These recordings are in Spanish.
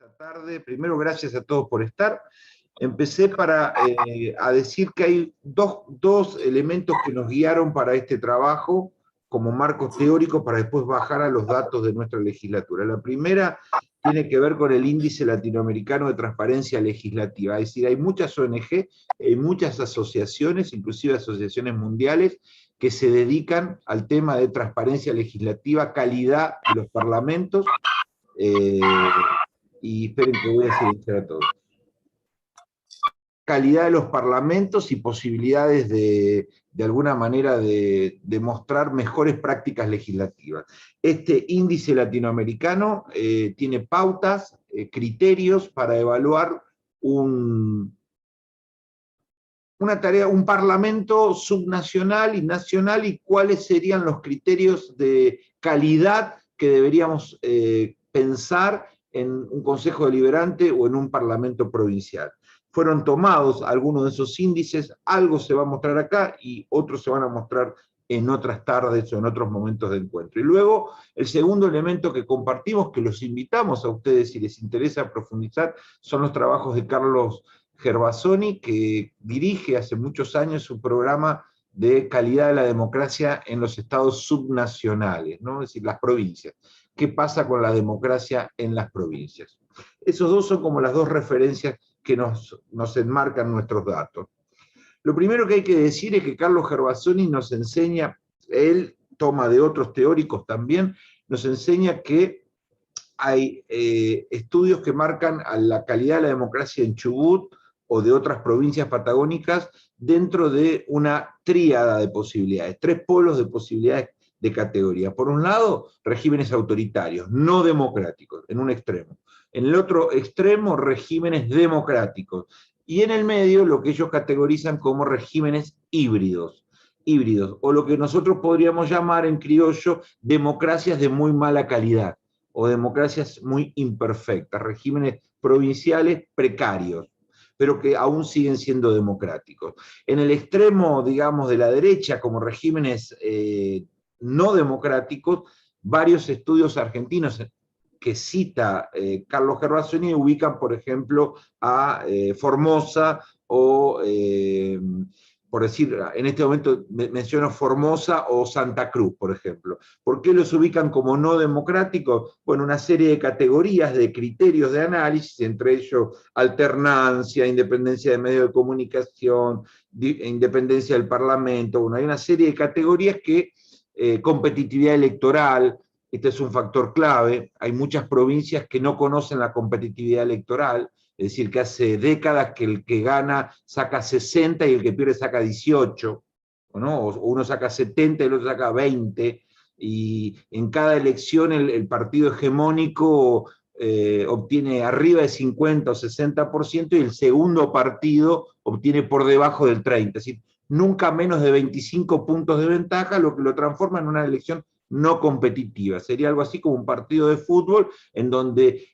esta tarde. Primero, gracias a todos por estar. Empecé a decir que hay dos elementos que nos guiaron para este trabajo como marcos teóricos para después bajar a los datos de nuestra legislatura. La primera tiene que ver con el Índice Latinoamericano de Transparencia Legislativa. Es decir, hay muchas ONG, hay muchas asociaciones, inclusive asociaciones mundiales, que se dedican al tema de transparencia legislativa, calidad de los parlamentos, y esperen que voy a silenciar a todos. Calidad de los parlamentos y posibilidades de alguna manera de mostrar mejores prácticas legislativas. Este índice latinoamericano tiene pautas, criterios para evaluar una tarea, un parlamento subnacional y nacional, y cuáles serían los criterios de calidad que deberíamos pensar en un consejo deliberante o en un parlamento provincial. Fueron tomados algunos de esos índices, algo se va a mostrar acá y otros se van a mostrar en otras tardes o en otros momentos de encuentro. Y luego, el segundo elemento que compartimos, que los invitamos a ustedes si les interesa profundizar, son los trabajos de Carlos Gervasoni, que dirige hace muchos años un programa de calidad de la democracia en los estados subnacionales, ¿no? Es decir, las provincias. ¿Qué pasa con la democracia en las provincias? Esos dos son como las dos referencias que nos enmarcan nuestros datos. Lo primero que hay que decir es que Carlos Gervasoni nos enseña, él toma de otros teóricos también, nos enseña que hay estudios que marcan a la calidad de la democracia en Chubut o de otras provincias patagónicas dentro de una tríada de posibilidades, tres polos de posibilidades de categoría. Por un lado, regímenes autoritarios, no democráticos, en un extremo. En el otro extremo, regímenes democráticos. Y en el medio, lo que ellos categorizan como regímenes híbridos, o lo que nosotros podríamos llamar en criollo democracias de muy mala calidad, o democracias muy imperfectas, regímenes provinciales precarios, pero que aún siguen siendo democráticos. En el extremo, digamos, de la derecha, como regímenes no democráticos, varios estudios argentinos que cita Carlos Gervasoni ubican, por ejemplo, a Formosa o, por decir, en este momento menciono Formosa o Santa Cruz, por ejemplo. ¿Por qué los ubican como no democráticos? Bueno, una serie de categorías, de criterios de análisis, entre ellos alternancia, independencia de medios de comunicación, independencia del Parlamento. Bueno, hay una serie de categorías que competitividad electoral, este es un factor clave. Hay muchas provincias que no conocen la competitividad electoral, es decir, que hace décadas que el que gana saca 60 y el que pierde saca 18, ¿no? O uno saca 70 y el otro saca 20, y en cada elección el partido hegemónico obtiene arriba de 50 o 60% y el segundo partido obtiene por debajo del 30%, es decir, nunca menos de 25 puntos de ventaja, lo que lo transforma en una elección no competitiva. Sería algo así como un partido de fútbol en donde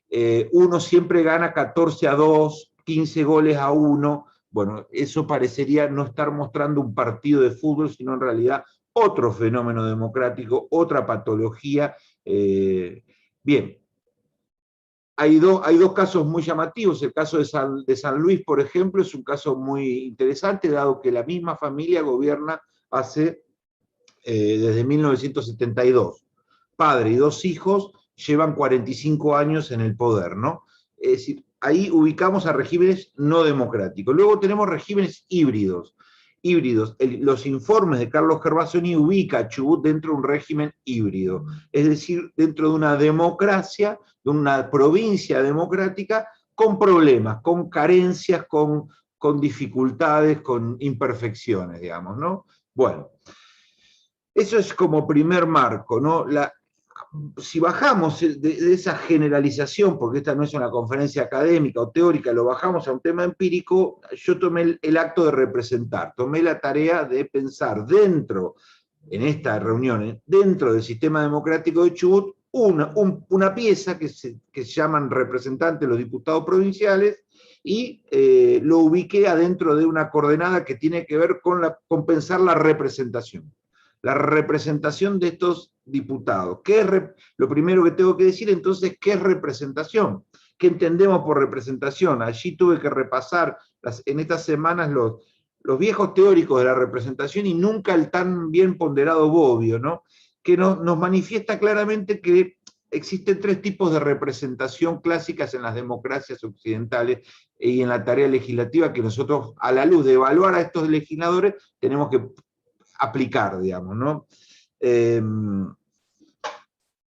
uno siempre gana 14-2, 15 goles a 1. Bueno, eso parecería no estar mostrando un partido de fútbol, sino en realidad otro fenómeno democrático, otra patología. Bien. Hay dos casos muy llamativos. El caso de San Luis, por ejemplo, es un caso muy interesante, dado que la misma familia gobierna desde 1972. Padre y dos hijos llevan 45 años en el poder, ¿no? Es decir, ahí ubicamos a regímenes no democráticos. Luego tenemos regímenes híbridos. Los informes de Carlos Gervasoni ubica a Chubut dentro de un régimen híbrido, es decir, dentro de una democracia, de una provincia democrática con problemas, con carencias, con dificultades, con imperfecciones, digamos, ¿no? Bueno, eso es como primer marco, ¿no? Si bajamos de esa generalización, porque esta no es una conferencia académica o teórica, lo bajamos a un tema empírico, yo tomé el acto de representar, tomé la tarea de pensar en esta reunión, dentro del sistema democrático de Chubut, una pieza que se llaman representantes los diputados provinciales, y lo ubiqué adentro de una coordenada que tiene que ver con pensar la representación. La representación de estos diputados. Lo primero que tengo que decir entonces, ¿qué es representación? ¿qué entendemos por representación? Allí tuve que repasar en estas semanas los viejos teóricos de la representación y nunca el tan bien ponderado Bobbio, ¿no? Que nos manifiesta claramente que existen tres tipos de representación clásicas en las democracias occidentales y en la tarea legislativa que nosotros, a la luz de evaluar a estos legisladores, tenemos que aplicar, digamos, ¿no?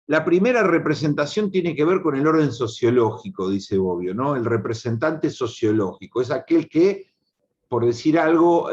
La primera representación tiene que ver con el orden sociológico, dice Bobbio, ¿no? El representante sociológico es aquel que, por decir algo,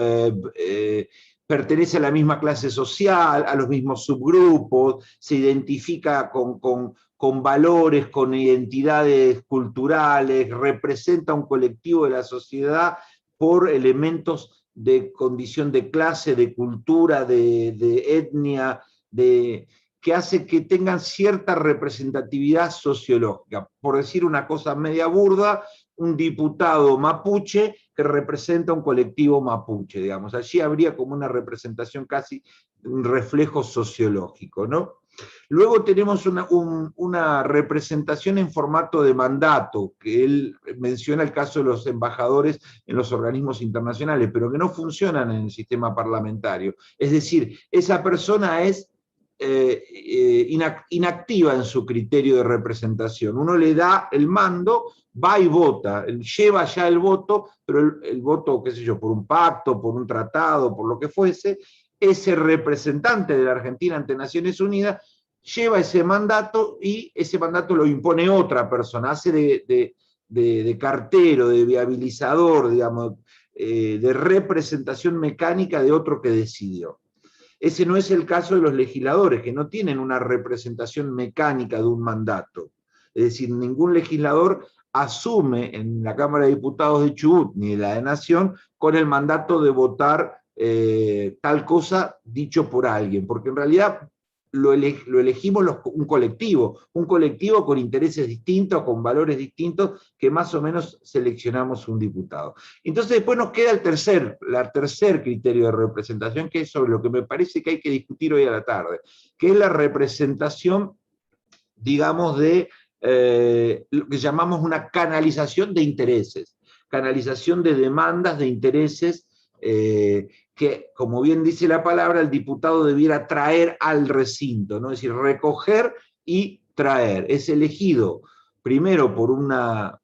pertenece a la misma clase social, a los mismos subgrupos, se identifica con valores, con identidades culturales, representa un colectivo de la sociedad por elementos de condición de clase, de cultura, de etnia, que hace que tengan cierta representatividad sociológica. Por decir una cosa media burda, un diputado mapuche que representa un colectivo mapuche, digamos. Allí habría como una representación casi, un reflejo sociológico, ¿no? Luego tenemos una representación en formato de mandato, que él menciona el caso de los embajadores en los organismos internacionales, pero que no funcionan en el sistema parlamentario. Es decir, esa persona es inactiva en su criterio de representación. Uno le da el mando, va y vota, él lleva ya el voto, pero el voto, qué sé yo, por un pacto, por un tratado, por lo que fuese, ese representante de la Argentina ante Naciones Unidas lleva ese mandato y ese mandato lo impone otra persona, hace de cartero, de viabilizador, digamos, de representación mecánica de otro que decidió. Ese no es el caso de los legisladores, que no tienen una representación mecánica de un mandato. Es decir, ningún legislador asume en la Cámara de Diputados de Chubut, ni de la de Nación, con el mandato de votar tal cosa dicho por alguien, porque en realidad lo elegimos un colectivo con intereses distintos, con valores distintos, que más o menos seleccionamos un diputado. Entonces después nos queda el tercer criterio de representación, que es sobre lo que me parece que hay que discutir hoy a la tarde, que es la representación, digamos, de lo que llamamos una canalización de intereses, canalización de demandas, de intereses, que, como bien dice la palabra, el diputado debiera traer al recinto, ¿no? Es decir, recoger y traer. Es elegido primero por una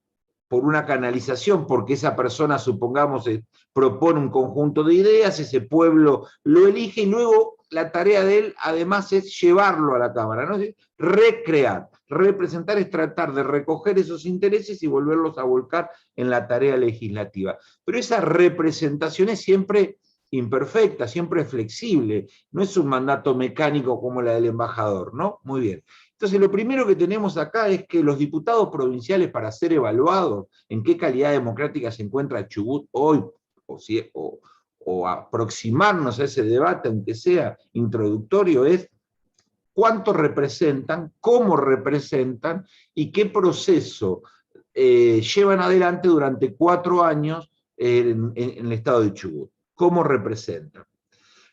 canalización, porque esa persona, supongamos, propone un conjunto de ideas, ese pueblo lo elige, y luego la tarea de él, además, es llevarlo a la Cámara, ¿no? Es recrear. Representar es tratar de recoger esos intereses y volverlos a volcar en la tarea legislativa. Pero esa representación es siempre imperfecta, siempre flexible, no es un mandato mecánico como la del embajador, ¿no? Muy bien. Entonces, lo primero que tenemos acá es que los diputados provinciales, para ser evaluados en qué calidad democrática se encuentra Chubut hoy, o aproximarnos a ese debate, aunque sea introductorio, es cuánto representan, cómo representan y qué proceso llevan adelante durante 4 años en el estado de Chubut. ¿Cómo representan?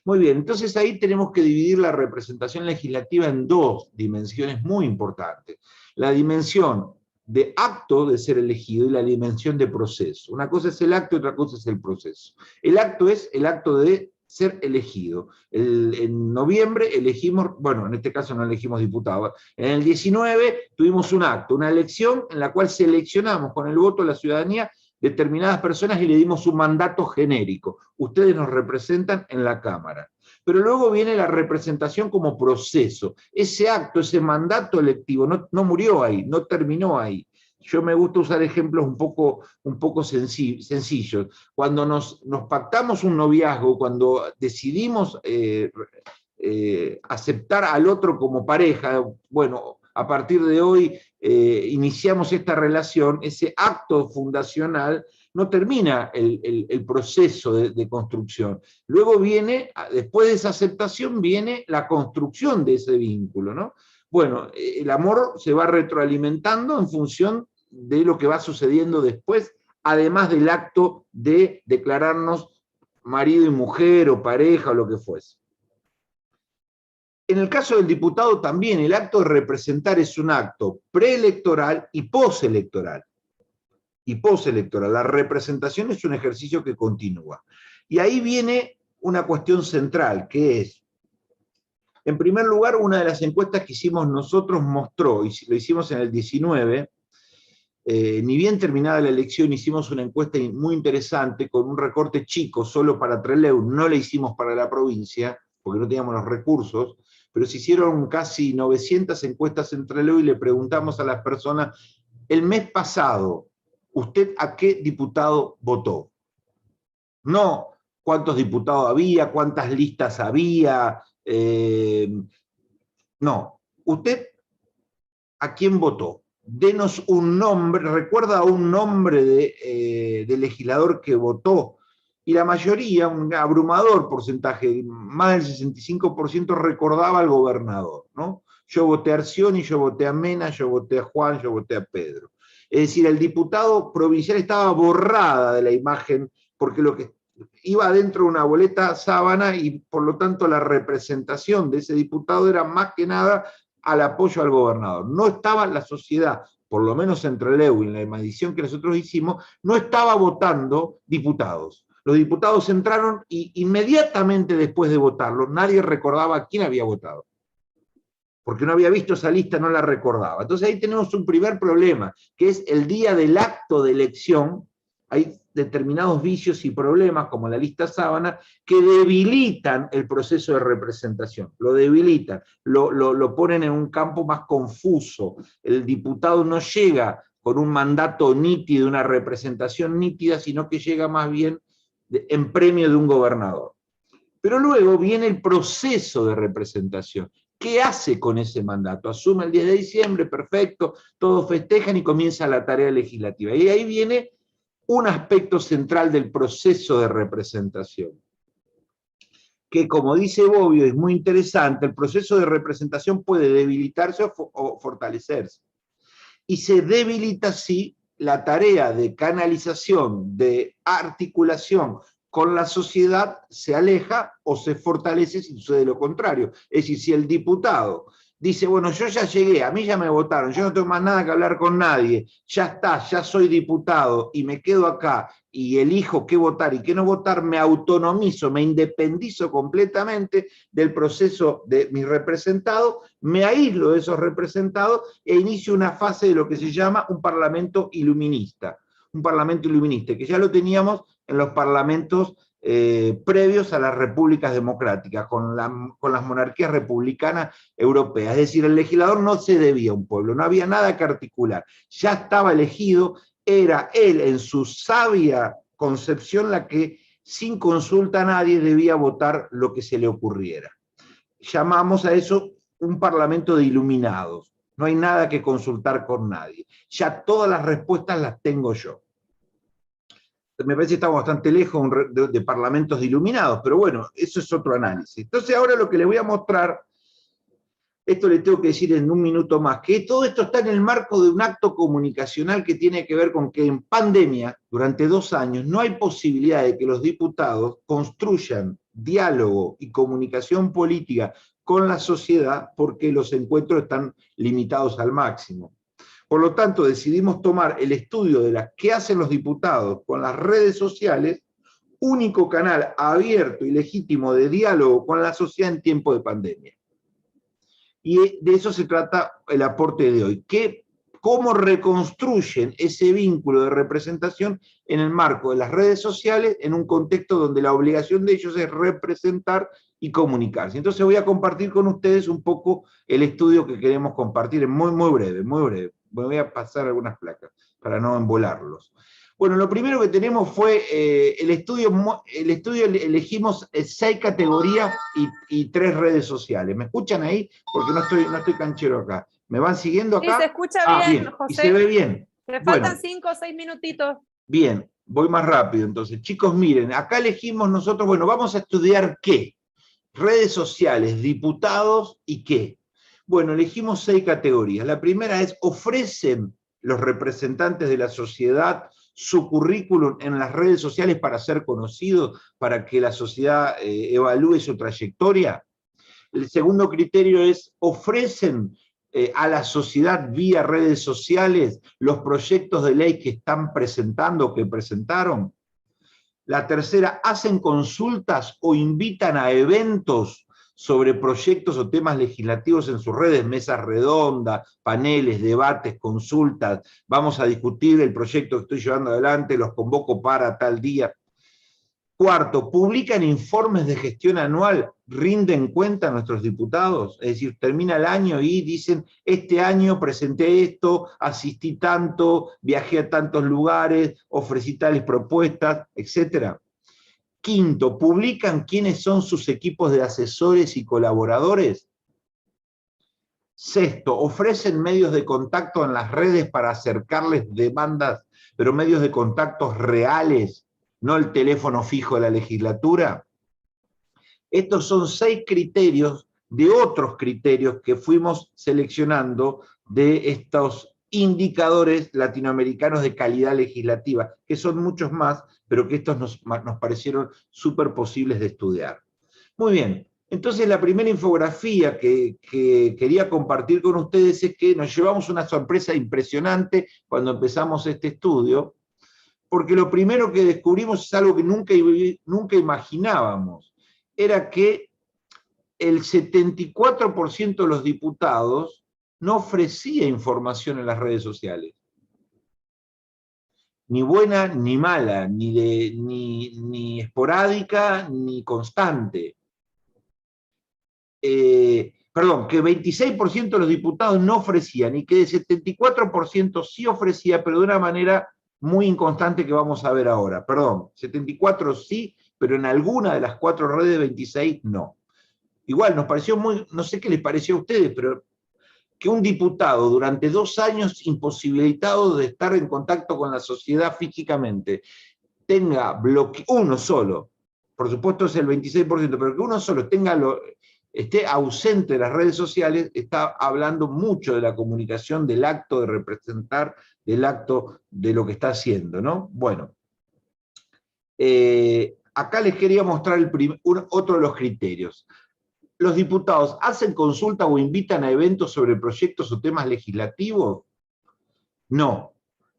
Muy bien, entonces ahí tenemos que dividir la representación legislativa en dos dimensiones muy importantes. La dimensión de acto de ser elegido y la dimensión de proceso. Una cosa es el acto y otra cosa es el proceso. El acto es el acto de ser elegido. En noviembre elegimos, bueno, en este caso no elegimos diputados, en el 19 tuvimos un acto, una elección en la cual seleccionamos con el voto de la ciudadanía determinadas personas y le dimos un mandato genérico. Ustedes nos representan en la Cámara. Pero luego viene la representación como proceso. Ese acto, ese mandato electivo no murió ahí, no terminó ahí. Yo me gusta usar ejemplos un poco sencillos. Cuando nos pactamos un noviazgo, cuando decidimos aceptar al otro como pareja, bueno, a partir de hoy iniciamos esta relación, ese acto fundacional no termina el proceso de construcción. Luego viene, después de esa aceptación, viene la construcción de ese vínculo, ¿no? Bueno, el amor se va retroalimentando en función de lo que va sucediendo después, además del acto de declararnos marido y mujer, o pareja, o lo que fuese. En el caso del diputado también, el acto de representar es un acto preelectoral y postelectoral. La representación es un ejercicio que continúa. Y ahí viene una cuestión central, que es, en primer lugar, una de las encuestas que hicimos nosotros mostró, y lo hicimos en el 19, ni bien terminada la elección, hicimos una encuesta muy interesante con un recorte chico solo para Trelew, no la hicimos para la provincia, porque no teníamos los recursos, pero se hicieron casi 900 encuestas en Trelew y le preguntamos a las personas, el mes pasado, ¿usted a qué diputado votó? No cuántos diputados había, cuántas listas había, no. ¿Usted a quién votó? Denos un nombre, recuerda un nombre de legislador que votó, y la mayoría, un abrumador porcentaje, más del 65% recordaba al gobernador, ¿no? Yo voté a Arcioni, yo voté a Mena, yo voté a Juan, yo voté a Pedro. Es decir, el diputado provincial estaba borrada de la imagen, porque lo que iba dentro de una boleta sábana y por lo tanto la representación de ese diputado era más que nada al apoyo al gobernador. No estaba la sociedad, por lo menos en Trelew, en la medición que nosotros hicimos, no estaba votando diputados. Los diputados entraron y inmediatamente después de votarlo, nadie recordaba a quién había votado. Porque no había visto esa lista, no la recordaba. Entonces ahí tenemos un primer problema, que es el día del acto de elección, hay determinados vicios y problemas, como la lista sábana, que debilitan el proceso de representación, lo debilitan, lo ponen en un campo más confuso. El diputado no llega con un mandato nítido, una representación nítida, sino que llega más bien en premio de un gobernador. Pero luego viene el proceso de representación. ¿Qué hace con ese mandato? Asume el 10 de diciembre, perfecto, todos festejan y comienza la tarea legislativa. Y ahí viene un aspecto central del proceso de representación, que como dice Bobbio, es muy interesante, el proceso de representación puede debilitarse o fortalecerse. Y se debilita así la tarea de canalización, de articulación con la sociedad, se aleja o se fortalece si sucede lo contrario. Es decir, si el diputado dice, bueno, yo ya llegué, a mí ya me votaron, yo no tengo más nada que hablar con nadie, ya está, ya soy diputado y me quedo acá y elijo qué votar y qué no votar, me autonomizo, me independizo completamente del proceso de mis representados, me aíslo de esos representados e inicio una fase de lo que se llama un parlamento iluminista. Un parlamento iluminista, que ya lo teníamos en los parlamentos previos a las repúblicas democráticas, con las monarquías republicanas europeas. Es decir, el legislador no se debía a un pueblo, no había nada que articular, ya estaba elegido, era él en su sabia concepción la que sin consulta a nadie debía votar lo que se le ocurriera. Llamamos a eso un parlamento de iluminados, no hay nada que consultar con nadie, ya todas las respuestas las tengo yo. Me parece que estamos bastante lejos de parlamentos de iluminados, pero bueno, eso es otro análisis. Entonces ahora lo que les voy a mostrar, esto le tengo que decir en un minuto más, que todo esto está en el marco de un acto comunicacional que tiene que ver con que en pandemia, durante 2 años, no hay posibilidad de que los diputados construyan diálogo y comunicación política con la sociedad porque los encuentros están limitados al máximo. Por lo tanto, decidimos tomar el estudio de qué hacen los diputados con las redes sociales, único canal abierto y legítimo de diálogo con la sociedad en tiempo de pandemia. Y de eso se trata el aporte de hoy. ¿Cómo reconstruyen ese vínculo de representación en el marco de las redes sociales en un contexto donde la obligación de ellos es representar y comunicarse? Entonces voy a compartir con ustedes un poco el estudio que queremos compartir, en muy breve, muy breve. Voy a pasar algunas placas para no embolarlos. Bueno, lo primero que tenemos fue el estudio elegimos 6 categorías y 3 redes sociales. ¿Me escuchan ahí? Porque no estoy canchero acá. ¿Me van siguiendo acá? Sí, se escucha bien, José. ¿Y se ve bien? Le faltan 5 o 6 minutitos. Bien, voy más rápido entonces. Chicos, miren, acá elegimos nosotros, bueno, vamos a estudiar ¿qué? Redes sociales, diputados y ¿qué? Bueno, elegimos 6 categorías. La primera es, ¿ofrecen los representantes de la sociedad su currículum en las redes sociales para ser conocidos, para que la sociedad evalúe su trayectoria? El segundo criterio es, ofrecen a la sociedad vía redes sociales los proyectos de ley que están presentando, que presentaron. La tercera, hacen consultas o invitan a eventos sobre proyectos o temas legislativos en sus redes, mesas redondas, paneles, debates, consultas, vamos a discutir el proyecto que estoy llevando adelante, los convoco para tal día. Cuarto, publican informes de gestión anual, rinden cuenta a nuestros diputados, es decir, termina el año y dicen, este año presenté esto, asistí tanto, viajé a tantos lugares, ofrecí tales propuestas, etc. Quinto, publican quiénes son sus equipos de asesores y colaboradores. Sexto, ofrecen medios de contacto en las redes para acercarles demandas, pero medios de contactos reales, no el teléfono fijo de la legislatura. Estos son 6 criterios de otros criterios que fuimos seleccionando de estos indicadores latinoamericanos de calidad legislativa, que son muchos más, pero que estos nos parecieron súper posibles de estudiar. Muy bien, entonces la primera infografía que quería compartir con ustedes es que nos llevamos una sorpresa impresionante cuando empezamos este estudio, porque lo primero que descubrimos es algo que nunca imaginábamos, era que el 74% de los diputados no ofrecía información en las redes sociales. Ni buena ni mala, ni esporádica, ni constante. Perdón, que 26% de los diputados no ofrecían y que el 74% sí ofrecía, pero de una manera muy inconstante que vamos a ver ahora. Perdón, 74 sí, pero en alguna de las 4 redes, 26 no. Igual nos pareció muy, no sé qué les pareció a ustedes, pero que un diputado durante 2 años imposibilitado de estar en contacto con la sociedad físicamente, tenga uno solo, por supuesto es el 26%, pero que uno solo esté ausente de las redes sociales, está hablando mucho de la comunicación, del acto de representar, del acto de lo que está haciendo, ¿no? Bueno, acá les quería mostrar otro de los criterios. ¿Los diputados hacen consulta o invitan a eventos sobre proyectos o temas legislativos? No.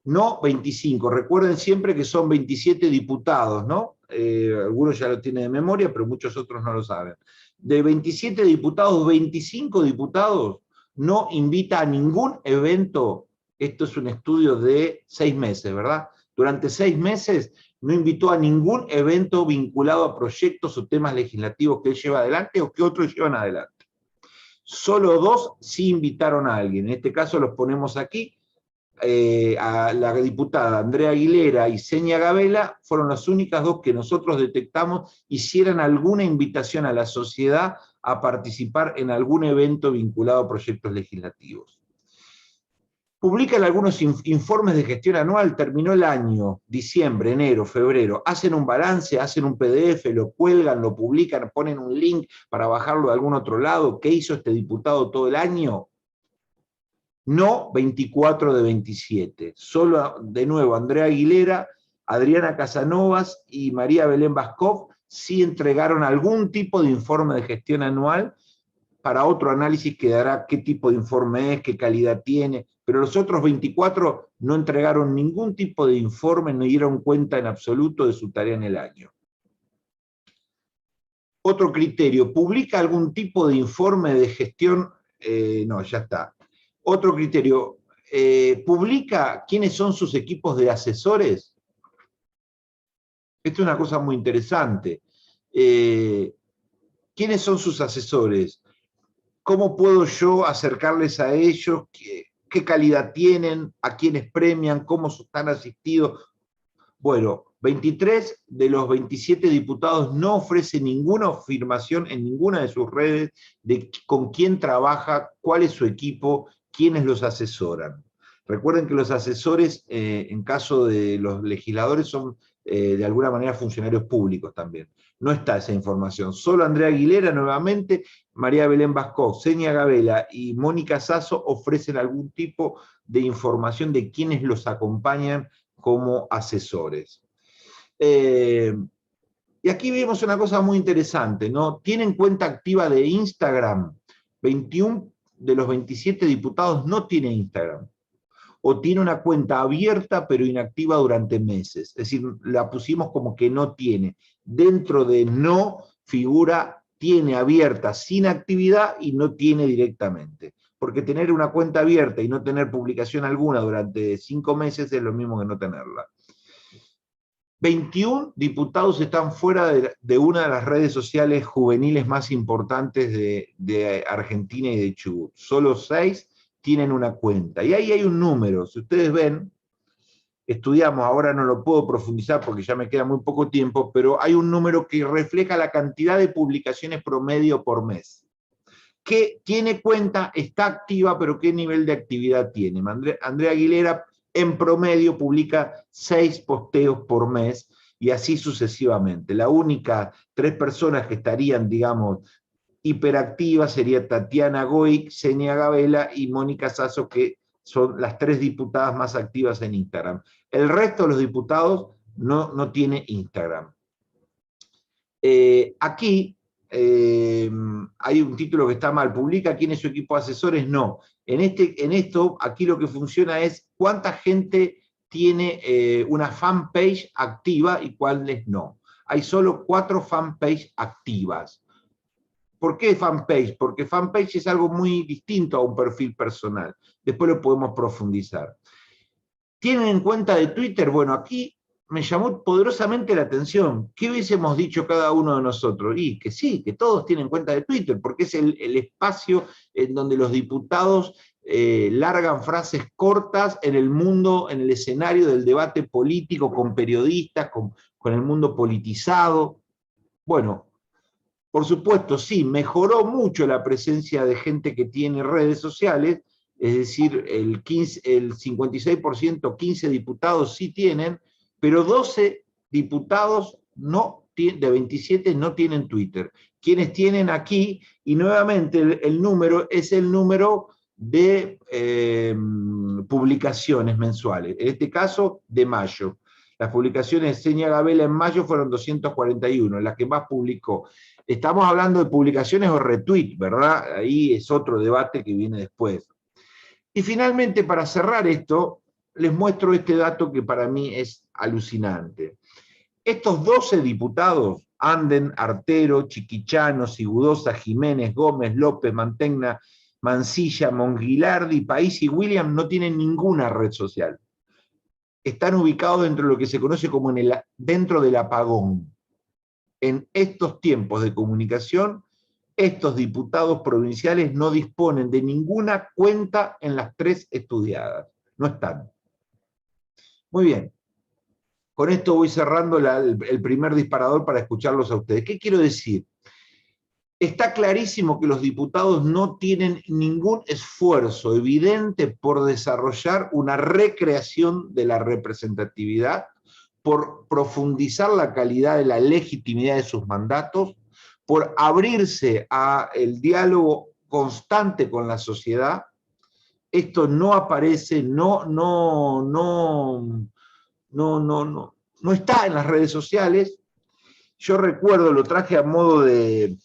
No 25. Recuerden siempre que son 27 diputados, ¿no? Algunos ya lo tienen de memoria, pero muchos otros no lo saben. De 27 diputados, 25 diputados no invita a ningún evento. Esto es un estudio de 6 meses, ¿verdad? Durante 6 meses no invitó a ningún evento vinculado a proyectos o temas legislativos que él lleva adelante o que otros llevan adelante. Solo 2 sí invitaron a alguien. En este caso los ponemos aquí. A la diputada Andrea Aguilera y Senia Gabela fueron las únicas 2 que nosotros detectamos hicieran alguna invitación a la sociedad a participar en algún evento vinculado a proyectos legislativos. Publican algunos informes de gestión anual, terminó el año, diciembre, enero, febrero, hacen un balance, hacen un PDF, lo cuelgan, lo publican, ponen un link para bajarlo de algún otro lado. ¿Qué hizo este diputado todo el año? No 24 de 27. Solo, de nuevo, Andrea Aguilera, Adriana Casanovas y María Belén Baskov sí entregaron algún tipo de informe de gestión anual. Para otro análisis quedará qué tipo de informe es, qué calidad tiene, pero los otros 24 no entregaron ningún tipo de informe, no dieron cuenta en absoluto de su tarea en el año. Otro criterio, ¿publica algún tipo de informe de gestión? No, ya está. Otro criterio, ¿publica quiénes son sus equipos de asesores? Esto es una cosa muy interesante. ¿Quiénes son sus asesores? ¿Cómo puedo yo acercarles a ellos? ¿Qué calidad tienen? ¿A quiénes premian? ¿Cómo están asistidos? Bueno, 23 de los 27 diputados no ofrecen ninguna afirmación en ninguna de sus redes de con quién trabaja, cuál es su equipo, quiénes los asesoran. Recuerden que los asesores, en caso de los legisladores, son de alguna manera funcionarios públicos también. No está esa información. Solo Andrea Aguilera, nuevamente, María Belén Baskov, Senia Gabela y Mónica Sasso ofrecen algún tipo de información de quiénes los acompañan como asesores. Y aquí vemos una cosa muy interesante, ¿no? Tienen cuenta activa de Instagram. 21 de los 27 diputados no tienen Instagram. O tiene una cuenta abierta pero inactiva durante meses. Es decir, la pusimos como que no tiene. Dentro de no figura tiene abierta sin actividad y no tiene directamente. Porque tener una cuenta abierta y no tener publicación alguna durante 5 meses es lo mismo que no tenerla. 21 diputados están fuera de una de las redes sociales juveniles más importantes de Argentina y de Chubut. Solo 6 tienen una cuenta. Y ahí hay un número. Si ustedes ven, estudiamos, ahora no lo puedo profundizar porque ya me queda muy poco tiempo, pero hay un número que refleja la cantidad de publicaciones promedio por mes. ¿Qué tiene cuenta? Está activa, pero ¿qué nivel de actividad tiene? Andrea Aguilera en promedio publica 6 posteos por mes y así sucesivamente. La única 3 personas que estarían, digamos, hiperactivas sería Tatiana Goic, Xenia Gabela y Mónica Sasso, que son las 3 diputadas más activas en Instagram. El resto de los diputados no tiene Instagram. Aquí hay un título que está mal. ¿Publica quién es su equipo de asesores? No. En esto, aquí lo que funciona es cuánta gente tiene una fanpage activa y cuáles no. Hay solo 4 fanpages activas. ¿Por qué fanpage? Porque fanpage es algo muy distinto a un perfil personal. Después lo podemos profundizar. ¿Tienen en cuenta de Twitter? Bueno, aquí me llamó poderosamente la atención. ¿Qué hubiésemos dicho cada uno de nosotros? Y que sí, que todos tienen cuenta de Twitter, porque es el espacio en donde los diputados largan frases cortas en el mundo, en el escenario del debate político, con periodistas, con el mundo politizado. Bueno, por supuesto, sí, mejoró mucho la presencia de gente que tiene redes sociales, es decir, el 56%, 15 diputados sí tienen, pero 12 diputados de 27 no tienen Twitter. Quienes tienen aquí, y nuevamente el número es el número de publicaciones mensuales, en este caso de mayo. Las publicaciones de Xenia Gabela en mayo fueron 241, las que más publicó. Estamos hablando de publicaciones o retweets, ¿verdad? Ahí es otro debate que viene después. Y finalmente, para cerrar esto, les muestro este dato que para mí es alucinante. Estos 12 diputados, Anden, Artero, Chiquichano, Sigudosa, Jiménez, Gómez, López, Mantegna, Mancilla, Monguilardi, País y William, no tienen ninguna red social. Están ubicados dentro de lo que se conoce como dentro del apagón. En estos tiempos de comunicación, estos diputados provinciales no disponen de ninguna cuenta en las 3 estudiadas. No están. Muy bien. Con esto voy cerrando el primer disparador para escucharlos a ustedes. ¿Qué quiero decir? Está clarísimo que los diputados no tienen ningún esfuerzo evidente por desarrollar una recreación de la representatividad, por profundizar la calidad de la legitimidad de sus mandatos, por abrirse al diálogo constante con la sociedad. Esto no aparece, no está en las redes sociales. Yo recuerdo, lo traje a modo de,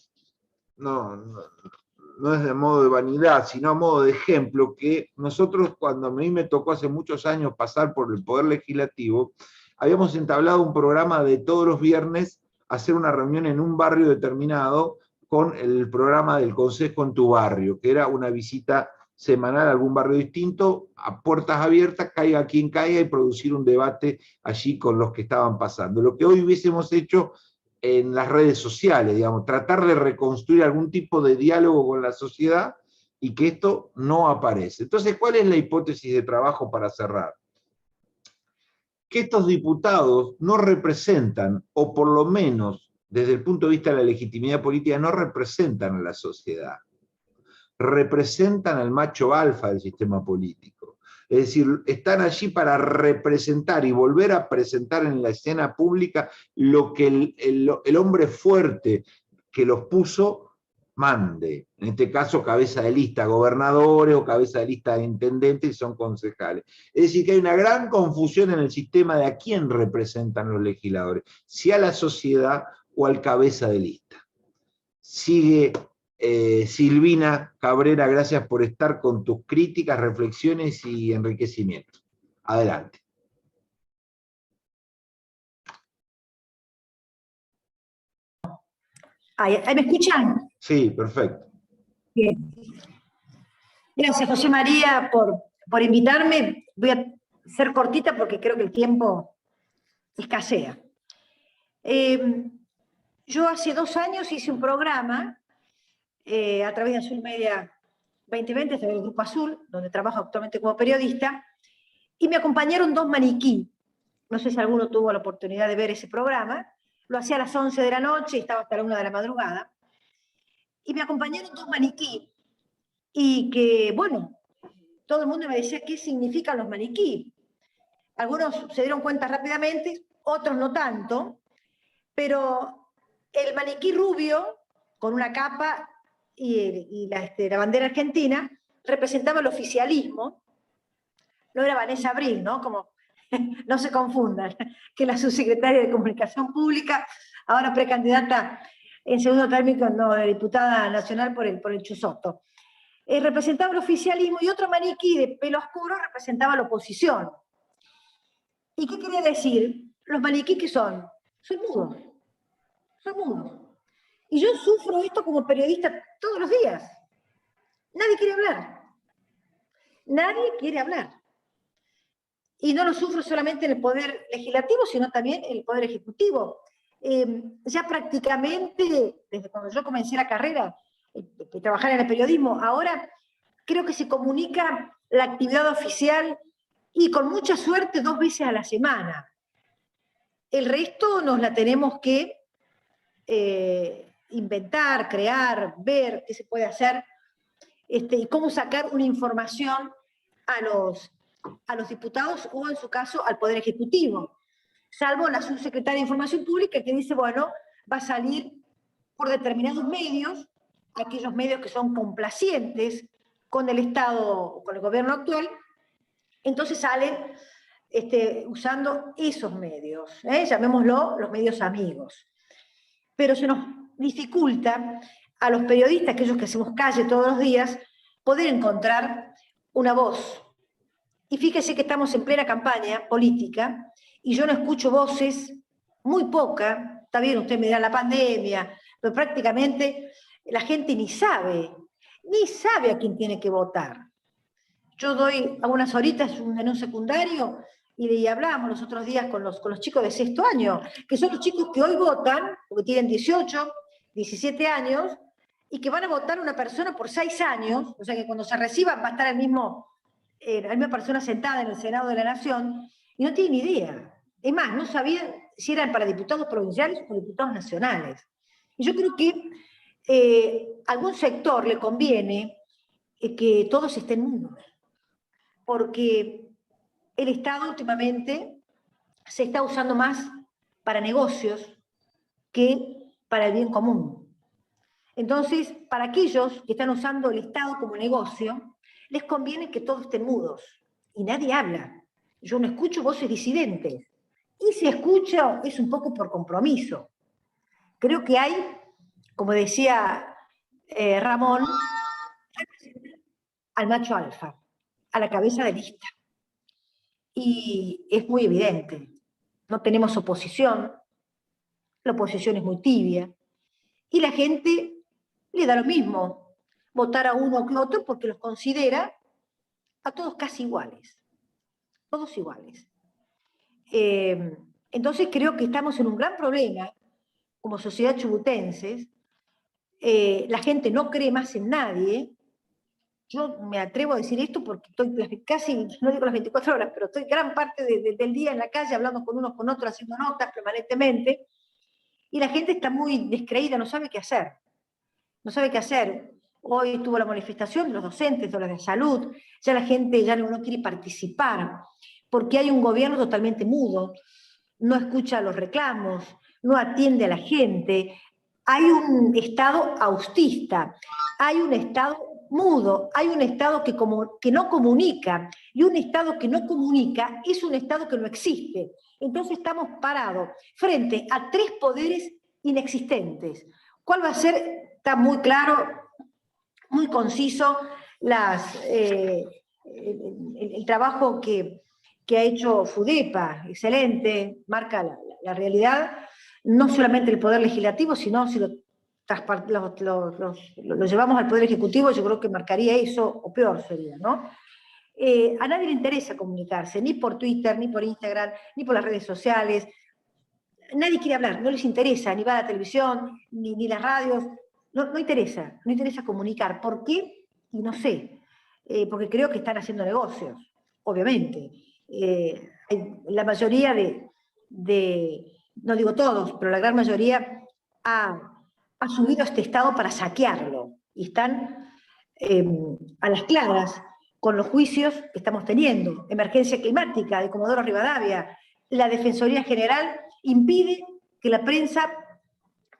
no es de modo de vanidad, sino a modo de ejemplo, que nosotros cuando a mí me tocó hace muchos años pasar por el Poder Legislativo, habíamos entablado un programa de todos los viernes hacer una reunión en un barrio determinado con el programa del Consejo en tu barrio, que era una visita semanal a algún barrio distinto, a puertas abiertas, caiga quien caiga, y producir un debate allí con los que estaban pasando. Lo que hoy hubiésemos hecho en las redes sociales, digamos, tratar de reconstruir algún tipo de diálogo con la sociedad y que esto no aparece. Entonces, ¿cuál es la hipótesis de trabajo para cerrar? Que estos diputados no representan, o por lo menos desde el punto de vista de la legitimidad política, no representan a la sociedad. Representan al macho alfa del sistema político. Es decir, están allí para representar y volver a presentar en la escena pública lo que el hombre fuerte que los puso mande. En este caso, cabeza de lista gobernadores o cabeza de lista de intendentes, y son concejales. Es decir, que hay una gran confusión en el sistema de a quién representan los legisladores, si a la sociedad o al cabeza de lista. Sigue Silvina Cabrera, gracias por estar con tus críticas, reflexiones y enriquecimientos. Adelante. ¿Ahí me escuchan? Sí, perfecto. Bien. Gracias, José María, por invitarme. Voy a ser cortita porque creo que el tiempo escasea. Yo hace 2 años hice un programa a través de Azul Media 2020, a través del Grupo Azul, donde trabajo actualmente como periodista, y me acompañaron 2 maniquí. No sé si alguno tuvo la oportunidad de ver ese programa. Lo hacía a las 11 de la noche y estaba hasta la 1 de la madrugada. Y me acompañaron 2 maniquí. Y que, bueno, todo el mundo me decía qué significan los maniquí. Algunos se dieron cuenta rápidamente, otros no tanto, pero el maniquí rubio, con una capa y la bandera argentina, representaba el oficialismo. No era Vanessa Abril, ¿no? Como, no se confundan, que la subsecretaria de Comunicación Pública, ahora precandidata en segundo término, no, de diputada nacional por el Chusoto. Representaba el oficialismo, y otro maniquí de pelo oscuro representaba la oposición. ¿Y qué quería decir? Los maniquí, ¿qué son? Son mudos. Son mudos. Y yo sufro esto como periodista todos los días. Nadie quiere hablar. Nadie quiere hablar. Y no lo sufro solamente en el Poder Legislativo, sino también en el Poder Ejecutivo. Ya prácticamente, desde cuando yo comencé la carrera, trabajar en el periodismo, ahora creo que se comunica la actividad oficial y con mucha suerte 2 veces a la semana. El resto nos la tenemos que inventar, crear, ver qué se puede hacer y cómo sacar una información a los diputados o, en su caso, al Poder Ejecutivo. Salvo la subsecretaria de Información Pública, que dice, bueno, va a salir por determinados medios, aquellos medios que son complacientes con el Estado, con el gobierno actual, entonces salen usando esos medios, llamémoslo los medios amigos. Pero se nos dificulta a los periodistas, aquellos que hacemos calle todos los días, poder encontrar una voz. Y fíjese que estamos en plena campaña política y yo no escucho voces, muy poca. Está bien, usted me dirá la pandemia, pero prácticamente la gente ni sabe a quién tiene que votar. Yo doy algunas horitas en un secundario y hablábamos los otros días con los chicos de 6º año, que son los chicos que hoy votan, porque tienen 18, 17 años, y que van a votar una persona por 6 años, o sea que cuando se reciban va a estar la misma persona sentada en el Senado de la Nación, y no tienen idea. Es más, no sabían si eran para diputados provinciales o diputados nacionales. Y yo creo que a algún sector le conviene que todos estén mudos, porque el Estado últimamente se está usando más para negocios que para el bien común. Entonces, para aquellos que están usando el Estado como negocio, les conviene que todos estén mudos y nadie habla. Yo no escucho voces disidentes. Y si escucho, es un poco por compromiso. Creo que hay, como decía Ramón, al macho alfa, a la cabeza de lista. Y es muy evidente. No tenemos oposición, la oposición es muy tibia, y la gente le da lo mismo votar a uno o a otro porque los considera a todos casi iguales. Todos iguales. Entonces creo que estamos en un gran problema como sociedad chubutenses. La gente no cree más en nadie. Yo me atrevo a decir esto porque estoy casi, no digo las 24 horas, pero estoy gran parte del día en la calle hablando con unos con otros, haciendo notas permanentemente, y la gente está muy descreída, no sabe qué hacer. No sabe qué hacer. Hoy estuvo la manifestación de los docentes, de los de salud, ya la gente ya no quiere participar, porque hay un gobierno totalmente mudo, no escucha los reclamos, no atiende a la gente, hay un Estado austista, hay un Estado mudo, hay un Estado que no comunica, y un Estado que no comunica es un Estado que no existe. Entonces estamos parados frente a 3 poderes inexistentes. ¿Cuál va a ser? Está muy claro, muy conciso, el trabajo que ha hecho FUDEPA, excelente, marca la realidad, no solamente el Poder Legislativo, sino si lo llevamos al Poder Ejecutivo, yo creo que marcaría eso, o peor sería, ¿no? A nadie le interesa comunicarse, ni por Twitter, ni por Instagram, ni por las redes sociales. Nadie quiere hablar, no les interesa, ni va a la televisión, ni las radios, no interesa comunicar. ¿Por qué? Y no sé, porque creo que están haciendo negocios, obviamente. La mayoría no digo todos, pero la gran mayoría ha asumido este Estado para saquearlo, y están a las claras con los juicios que estamos teniendo. Emergencia climática de Comodoro Rivadavia, la Defensoría General impide que la prensa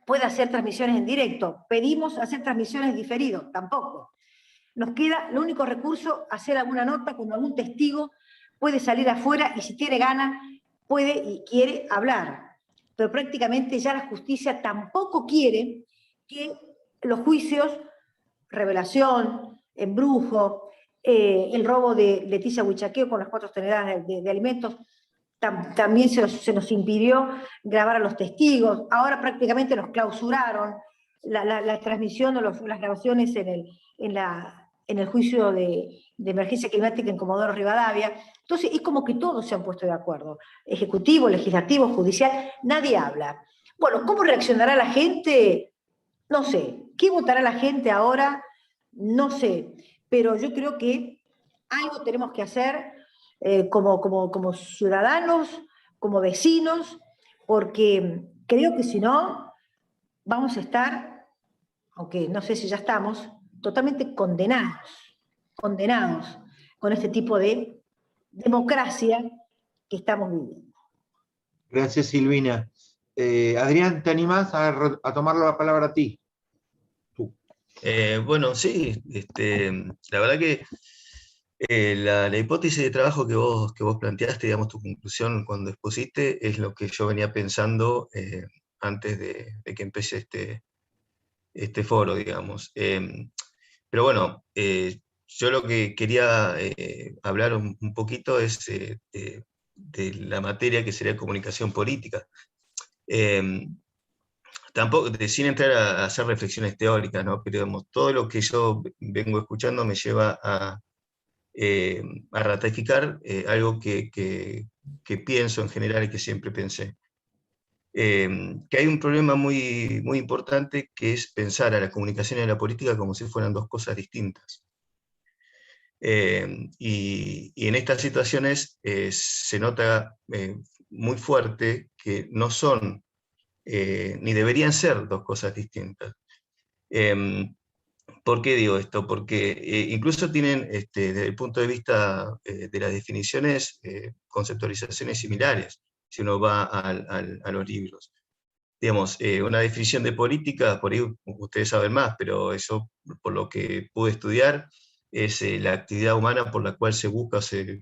pueda hacer transmisiones en directo. Pedimos hacer transmisiones diferidas, tampoco. Nos queda, el único recurso, hacer alguna nota cuando algún testigo puede salir afuera y si tiene ganas, puede y quiere hablar. Pero prácticamente ya la justicia tampoco quiere que los juicios, revelación, embrujo, el robo de Leticia Huichaqueo con las 4 toneladas de alimentos, también se nos impidió grabar a los testigos. Ahora prácticamente nos clausuraron la transmisión o las grabaciones en el juicio de emergencia climática en Comodoro Rivadavia. Entonces es como que todos se han puesto de acuerdo. Ejecutivo, legislativo, judicial, nadie habla. Bueno, ¿cómo reaccionará la gente? No sé. ¿Qué votará la gente ahora? No sé. Pero yo creo que algo tenemos que hacer como ciudadanos, como vecinos, porque creo que si no, vamos a estar, aunque no sé si ya estamos, totalmente condenados con este tipo de democracia que estamos viviendo. Gracias, Silvina. Adrián, ¿te animás a tomar la palabra a ti? Bueno, sí, la verdad que la hipótesis de trabajo que vos planteaste, digamos, tu conclusión cuando expusiste, es lo que yo venía pensando antes de que empecé este foro, digamos. Pero bueno, yo lo que quería hablar un poquito es de la materia que sería comunicación política. Tampoco, sin entrar a hacer reflexiones teóricas, ¿no? Pero digamos, todo lo que yo vengo escuchando me lleva a ratificar algo que pienso en general y que siempre pensé. Que hay un problema muy, muy importante, que es pensar a la comunicación y a la política como si fueran dos cosas distintas. Y en estas situaciones se nota muy fuerte que no son, ni deberían ser dos cosas distintas. ¿Por qué digo esto? Porque incluso tienen, desde el punto de vista de las definiciones, conceptualizaciones similares, si uno va a los libros. Digamos, una definición de política, por ahí ustedes saben más, pero eso, por lo que pude estudiar, es la actividad humana por la cual se busca o se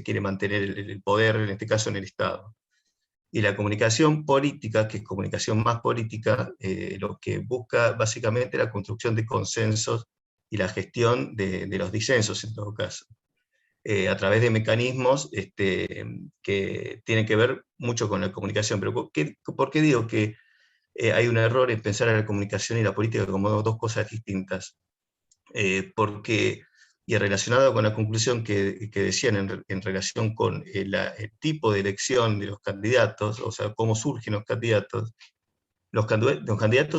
quiere mantener el poder, en este caso en el Estado. Y la comunicación política, que es comunicación más política, lo que busca básicamente la construcción de consensos y la gestión de los disensos en todo caso, a través de mecanismos que tienen que ver mucho con la comunicación. Pero ¿por qué digo que hay un error en pensar a la comunicación y la política como dos cosas distintas? Porque, y relacionado con la conclusión que decían en relación con el tipo de elección de los candidatos, o sea, cómo surgen los candidatos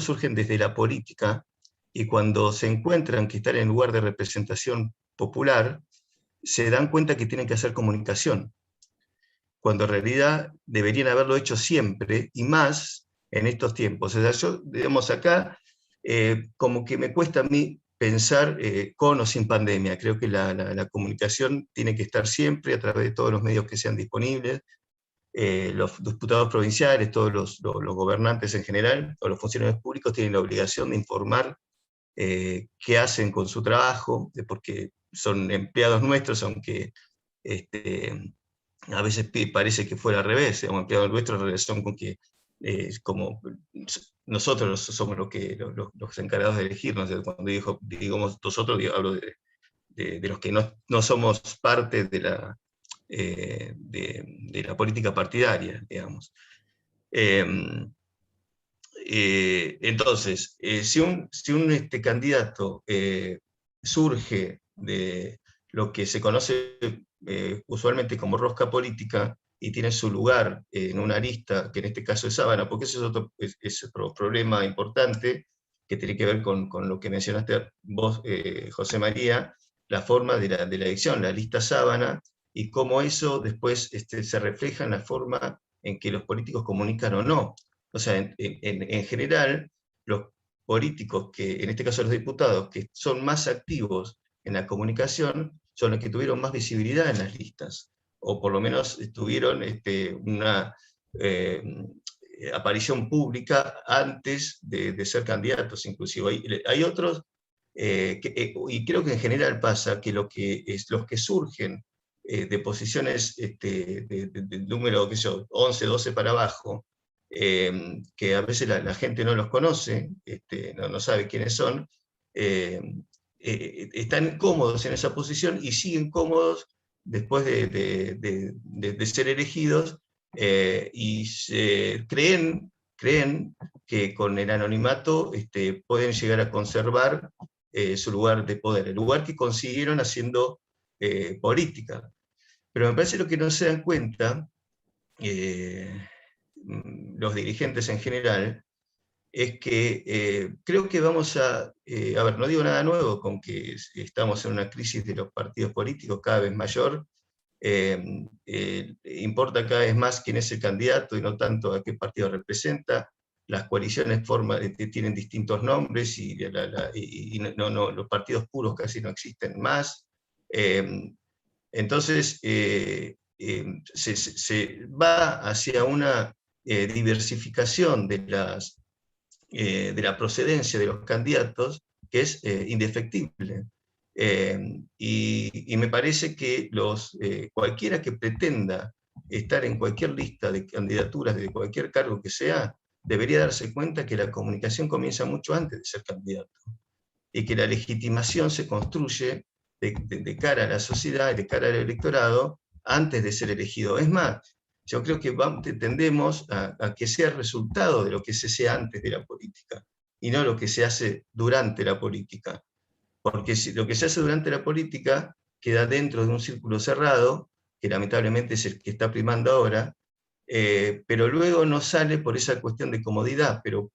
surgen desde la política, y cuando se encuentran que están en lugar de representación popular, se dan cuenta que tienen que hacer comunicación, cuando en realidad deberían haberlo hecho siempre, y más en estos tiempos. O sea, yo, digamos, acá, como que me cuesta a mí pensar con o sin pandemia. Creo que la comunicación tiene que estar siempre a través de todos los medios que sean disponibles. Los diputados provinciales, todos los gobernantes en general, o los funcionarios públicos tienen la obligación de informar qué hacen con su trabajo, porque son empleados nuestros, aunque a veces parece que fuera al revés, un empleado nuestro en relación con que, como nosotros somos los encargados de elegirnos. Cuando digamos nosotros, hablo de los que no somos parte de la política partidaria, digamos. Entonces, si un candidato surge de lo que se conoce usualmente como rosca política, y tiene su lugar en una lista, que en este caso es Sábana, porque ese es otro problema importante, que tiene que ver con lo que mencionaste vos, José María, la forma de la elección, la lista Sábana, y cómo eso después se refleja en la forma en que los políticos comunican o no. O sea, en general, los políticos, en este caso los diputados, que son más activos en la comunicación, son los que tuvieron más visibilidad en las listas, o por lo menos tuvieron una aparición pública antes de ser candidatos, inclusive. Hay otros, y creo que en general pasa que los que surgen de posiciones de número, qué sé yo, 11, 12 para abajo, que a veces la gente no los conoce, no sabe quiénes son, están cómodos en esa posición y siguen cómodos después de ser elegidos, y creen que con el anonimato pueden llegar a conservar su lugar de poder, el lugar que consiguieron haciendo política. Pero me parece lo que no se dan cuenta los dirigentes en general, es que creo que vamos a ver, no digo nada nuevo con que estamos en una crisis de los partidos políticos cada vez mayor, importa cada vez más quién es el candidato y no tanto a qué partido representa. Las coaliciones tienen distintos nombres y los partidos puros casi no existen más. Entonces, se va hacia una diversificación de la procedencia de los candidatos que es indefectible. Y me parece que cualquiera que pretenda estar en cualquier lista de candidaturas de cualquier cargo que sea, debería darse cuenta que la comunicación comienza mucho antes de ser candidato, y que la legitimación se construye de cara a la sociedad y de cara al electorado antes de ser elegido. Es más, yo creo que tendemos a que sea el resultado de lo que se hace antes de la política, y no lo que se hace durante la política. Porque lo que se hace durante la política queda dentro de un círculo cerrado, que lamentablemente es el que está primando ahora, pero luego no sale por esa cuestión de comodidad. Pero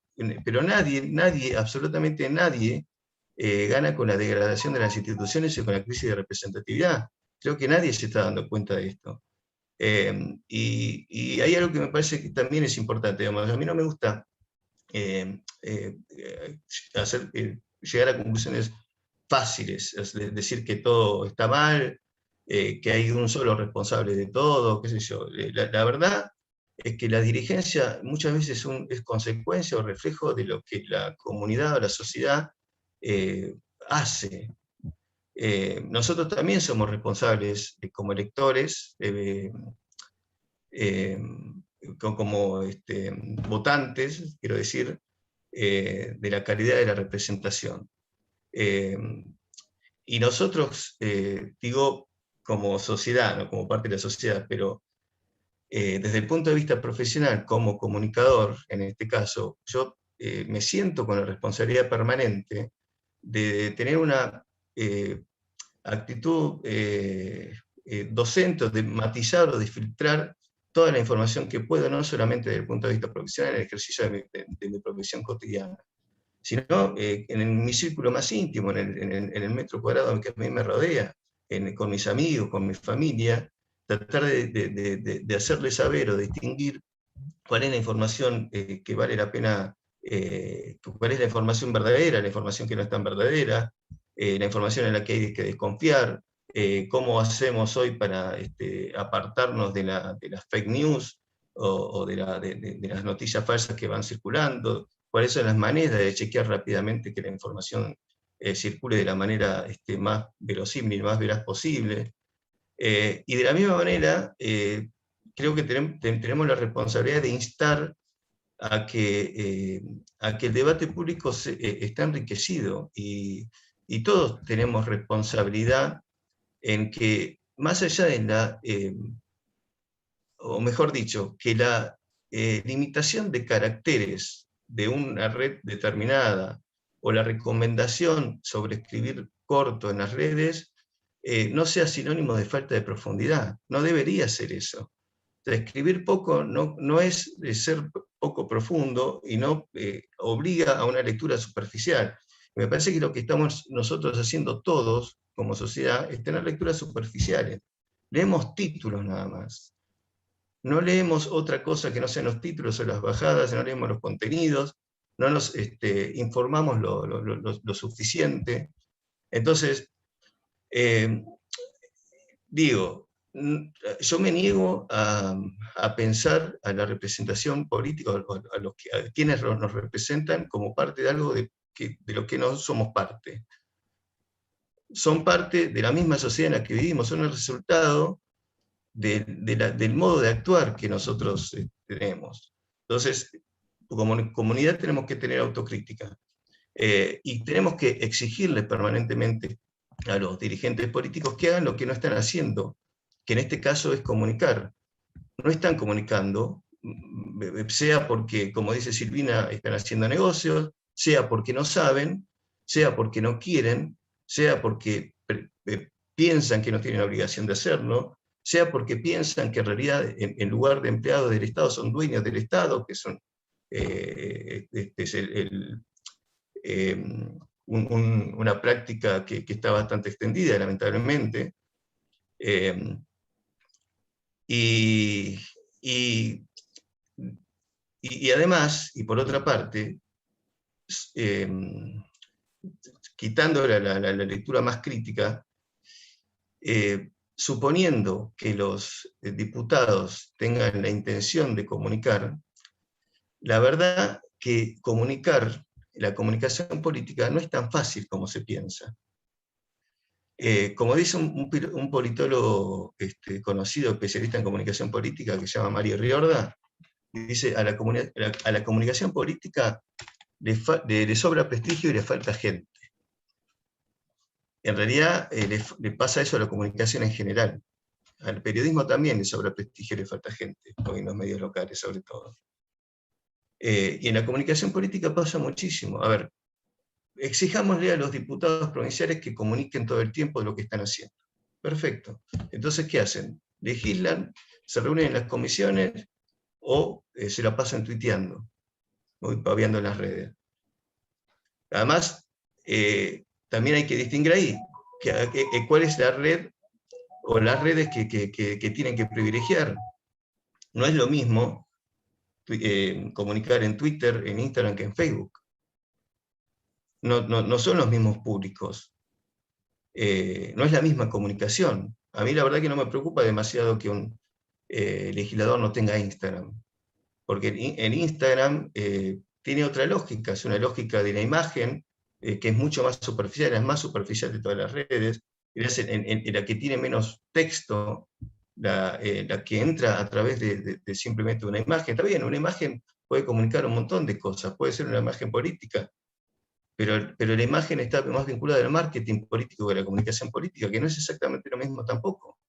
nadie, absolutamente nadie, gana con la degradación de las instituciones y con la crisis de representatividad. Creo que nadie se está dando cuenta de esto. Y hay algo que me parece que también es importante. Digamos, a mí no me gusta llegar a conclusiones fáciles, es decir que todo está mal, que hay un solo responsable de todo, qué sé yo. La verdad es que la dirigencia muchas veces es consecuencia o reflejo de lo que la comunidad o la sociedad hace. Nosotros también somos responsables como electores, como votantes, quiero decir, de la calidad de la representación. Y nosotros, digo, como sociedad, no como parte de la sociedad, pero desde el punto de vista profesional, como comunicador, en este caso, yo me siento con la responsabilidad permanente de tener una actitud docente, de matizar o de filtrar toda la información que puedo, no solamente desde el punto de vista profesional, en el ejercicio de mi profesión cotidiana, sino en mi círculo más íntimo, en el metro cuadrado que a mí me rodea, con mis amigos, con mi familia, tratar de hacerles saber o distinguir cuál es la información que vale la pena, cuál es la información verdadera, la información que no es tan verdadera, la información en la que hay que desconfiar, cómo hacemos hoy para apartarnos de las fake news o de las noticias falsas que van circulando, cuáles son las maneras de chequear rápidamente que la información circule de la manera más verosímil, más veraz posible. Y de la misma manera, creo que tenemos la responsabilidad de instar a que el debate público está enriquecido, y todos tenemos responsabilidad en que, más allá de la, o mejor dicho, que la limitación de caracteres de una red determinada, o la recomendación sobre escribir corto en las redes, no sea sinónimo de falta de profundidad. No debería ser eso. O sea, escribir poco no es ser poco profundo, y no obliga a una lectura superficial. Me parece que lo que estamos nosotros haciendo todos como sociedad es tener lecturas superficiales. Leemos títulos nada más. No leemos otra cosa que no sean los títulos o las bajadas, no leemos los contenidos, no nos informamos lo suficiente. Entonces, digo, yo me niego a pensar a la representación política, a quienes nos representan, como parte de algo de lo que no somos parte. Son parte de la misma sociedad en la que vivimos, son el resultado del modo de actuar que nosotros tenemos. Entonces, como comunidad tenemos que tener autocrítica, y tenemos que exigirle permanentemente a los dirigentes políticos que hagan lo que no están haciendo, que en este caso es comunicar. No están comunicando, sea porque, como dice Silvina, están haciendo negocios, sea porque no saben, sea porque no quieren, sea porque piensan que no tienen la obligación de hacerlo, sea porque piensan que en realidad, en lugar de empleados del Estado, son dueños del Estado, que son una práctica que está bastante extendida, lamentablemente. Y además, y por otra parte, quitando la lectura más crítica, suponiendo que los diputados tengan la intención de comunicar, la verdad que la comunicación política no es tan fácil como se piensa. Como dice un politólogo conocido, especialista en comunicación política, que se llama Mario Riorda, dice: a la comunicación política le sobra prestigio y le falta gente. En realidad le pasa eso a la comunicación en general. Al periodismo también le sobra prestigio y le falta gente, hoy en los medios locales sobre todo. Y en la comunicación política pasa muchísimo. A ver, exijámosle a los diputados provinciales que comuniquen todo el tiempo de lo que están haciendo. Perfecto. Entonces, ¿qué hacen? Legislan, se reúnen en las comisiones, o se la pasan tuiteando, o paviando en las redes. Además, también hay que distinguir ahí cuál es la red, o las redes que tienen que privilegiar. No es lo mismo comunicar en Twitter, en Instagram, que en Facebook. No son los mismos públicos. No es la misma comunicación. A mí la verdad que no me preocupa demasiado que un legislador no tenga Instagram, porque en Instagram tiene otra lógica, es una lógica de la imagen, que es mucho más superficial, es más superficial de todas las redes, en la que tiene menos texto, la que entra a través de simplemente una imagen. Está bien, una imagen puede comunicar un montón de cosas, puede ser una imagen política, pero la imagen está más vinculada al marketing político que a la comunicación política, que no es exactamente lo mismo tampoco.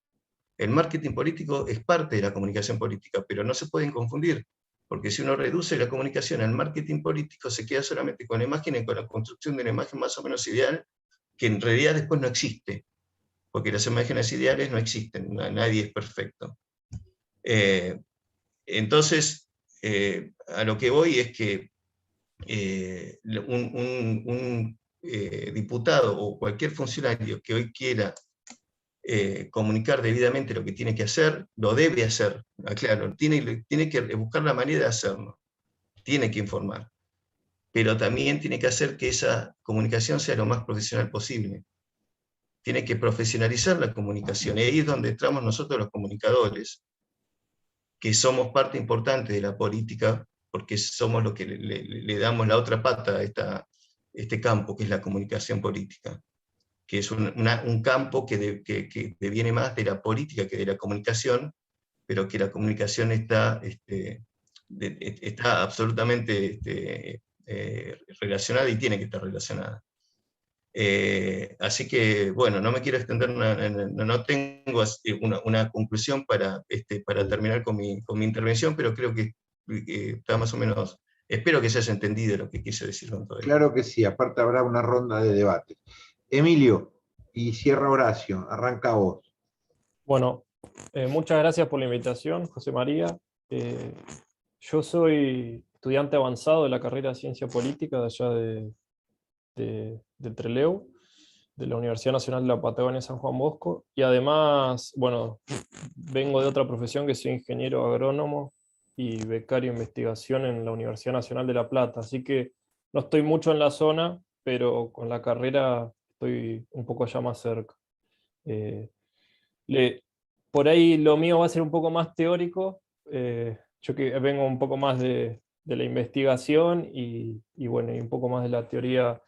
El marketing político es parte de la comunicación política, pero no se pueden confundir, porque si uno reduce la comunicación al marketing político, se queda solamente con la imagen y con la construcción de una imagen más o menos ideal, que en realidad después no existe, porque las imágenes ideales no existen, nadie es perfecto. Entonces, a lo que voy es que un diputado o cualquier funcionario que hoy quiera comunicar debidamente lo que tiene que hacer, lo debe hacer, claro, tiene que buscar la manera de hacerlo, tiene que informar, pero también tiene que hacer que esa comunicación sea lo más profesional posible. Tiene que profesionalizar la comunicación, y ahí es donde entramos nosotros los comunicadores, que somos parte importante de la política, porque somos los que le damos la otra pata a este campo, que es la comunicación política, que es un campo que deviene más de la política que de la comunicación, pero que la comunicación está está absolutamente relacionada y tiene que estar relacionada. Así que, bueno, no me quiero extender, no tengo una conclusión para terminar con mi intervención, pero creo que está más o menos, espero que se haya entendido lo que quise decir con todo esto. Claro que sí, aparte habrá una ronda de debate. Emilio, y cierra Horacio, arranca vos. Bueno, muchas gracias por la invitación, José María. Yo soy estudiante avanzado de la carrera de Ciencia Política de allá de Trelew, de la Universidad Nacional de la Patagonia San Juan Bosco, y además, bueno, vengo de otra profesión que soy ingeniero agrónomo y becario de investigación en la Universidad Nacional de La Plata, así que no estoy mucho en la zona, pero con la carrera estoy un poco allá más cerca. Por ahí lo mío va a ser un poco más teórico, yo que vengo un poco más de la investigación y bueno, y un poco más de la teoría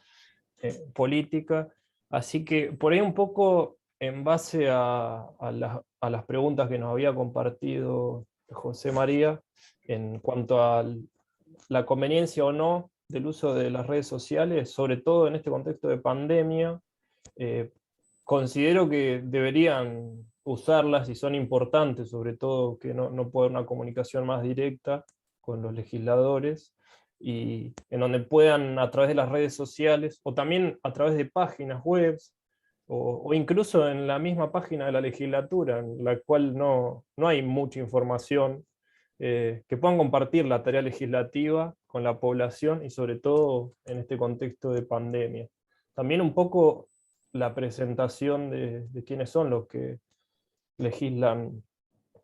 política, así que por ahí un poco en base a las preguntas que nos había compartido José María, en cuanto a la conveniencia o no del uso de las redes sociales, sobre todo en este contexto de pandemia, considero que deberían usarlas y son importantes, sobre todo que no pueda haber una comunicación más directa con los legisladores, y en donde puedan a través de las redes sociales, o también a través de páginas web, o incluso en la misma página de la legislatura, en la cual no hay mucha información, que puedan compartir la tarea legislativa con la población, y sobre todo en este contexto de pandemia. También un poco la presentación de quiénes son los que legislan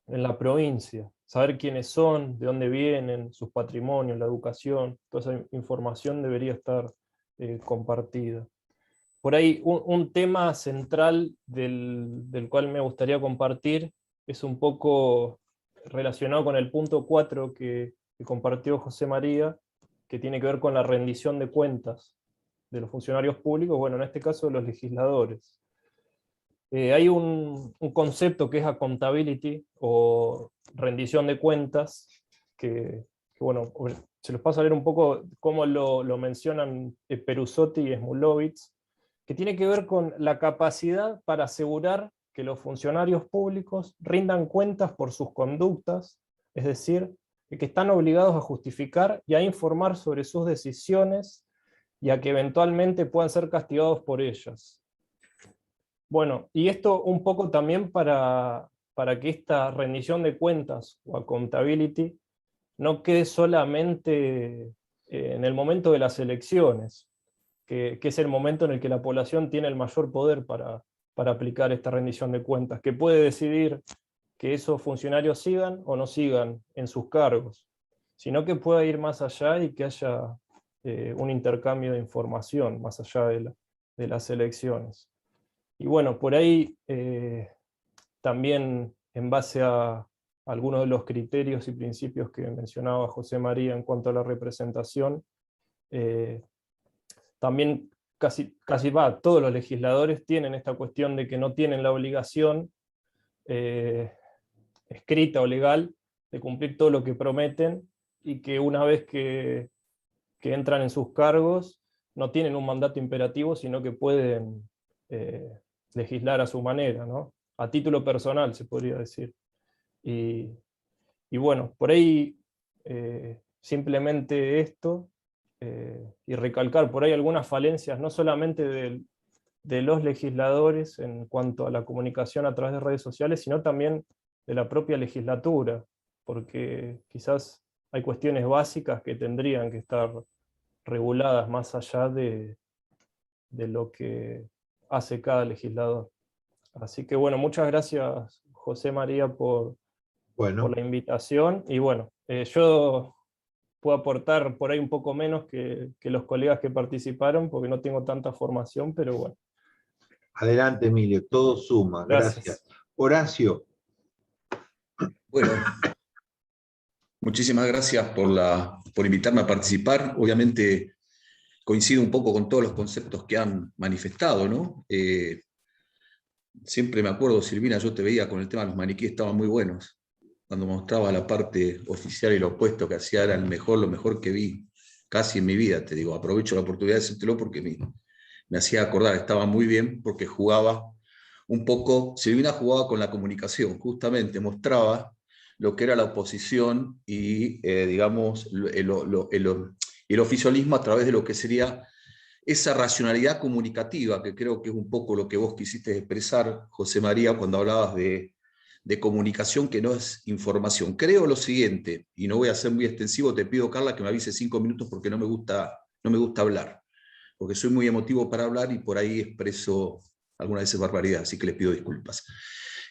en la provincia, saber quiénes son, de dónde vienen, sus patrimonios, la educación, toda esa información debería estar compartida. Por ahí un tema central del cual me gustaría compartir es un poco relacionado con el punto 4 que compartió José María, que tiene que ver con la rendición de cuentas de los funcionarios públicos, bueno, en este caso de los legisladores. Hay un concepto que es accountability, o rendición de cuentas, que bueno, se los paso a leer un poco cómo lo mencionan Perusotti y Smulovitz, que tiene que ver con la capacidad para asegurar que los funcionarios públicos rindan cuentas por sus conductas, es decir, que están obligados a justificar y a informar sobre sus decisiones, y a que eventualmente puedan ser castigados por ellas. Bueno, y esto un poco también para que esta rendición de cuentas, o accountability, no quede solamente en el momento de las elecciones, que es el momento en el que la población tiene el mayor poder para aplicar esta rendición de cuentas, que puede decidir que esos funcionarios sigan o no sigan en sus cargos, sino que pueda ir más allá y que haya un intercambio de información más allá de las elecciones. Y bueno, por ahí también en base a algunos de los criterios y principios que mencionaba José María en cuanto a la representación, también todos los legisladores tienen esta cuestión de que no tienen la obligación escrita o legal de cumplir todo lo que prometen, y que una vez que entran en sus cargos no tienen un mandato imperativo, sino que pueden legislar a su manera, ¿no? A título personal, se podría decir. Y bueno, por ahí simplemente esto, y recalcar por ahí algunas falencias, no solamente de los legisladores en cuanto a la comunicación a través de redes sociales, sino también de la propia legislatura, porque quizás hay cuestiones básicas que tendrían que estar reguladas más allá de lo que hace cada legislador. Así que bueno, muchas gracias José María por la invitación, y bueno, yo puedo aportar por ahí un poco menos que los colegas que participaron, porque no tengo tanta formación, pero bueno. Adelante, Emilio, todo suma, gracias. Horacio. Bueno, muchísimas gracias por invitarme a participar. Obviamente coincido un poco con todos los conceptos que han manifestado, ¿no? Siempre me acuerdo, Silvina, yo te veía con el tema de los maniquíes, estaban muy buenos. cuando mostraba la parte oficial y lo opuesto que hacía, era lo mejor que vi casi en mi vida, te digo, aprovecho la oportunidad de decírtelo porque me hacía acordar, estaba muy bien porque jugaba un poco, Silvina jugaba con la comunicación, justamente mostraba lo que era la oposición y, digamos, el oficialismo a través de lo que sería esa racionalidad comunicativa, que creo que es un poco lo que vos quisiste expresar, José María, cuando hablabas de comunicación que no es información. Creo lo siguiente, y no voy a ser muy extensivo, te pido, Carla, que me avise 5 minutos porque no me gusta hablar, porque soy muy emotivo para hablar y por ahí expreso algunas veces barbaridad, así que les pido disculpas.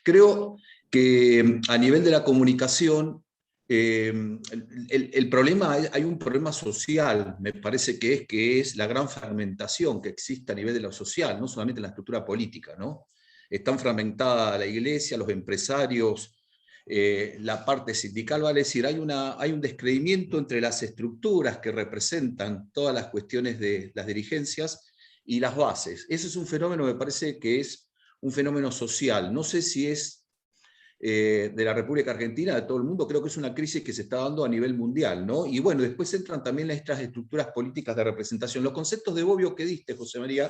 Creo que a nivel de la comunicación, el problema, hay un problema social, me parece que es la gran fragmentación que existe a nivel de lo social, no solamente en la estructura política, ¿no? Están fragmentada la iglesia, los empresarios, la parte sindical, vale decir, hay un descreimiento entre las estructuras que representan todas las cuestiones de las dirigencias y las bases. Ese es un fenómeno, me parece que es un fenómeno social. No sé si es de la República Argentina, de todo el mundo, creo que es una crisis que se está dando a nivel mundial, ¿no? Y bueno, después entran también estas estructuras políticas de representación. Los conceptos de Bobbio que diste, José María,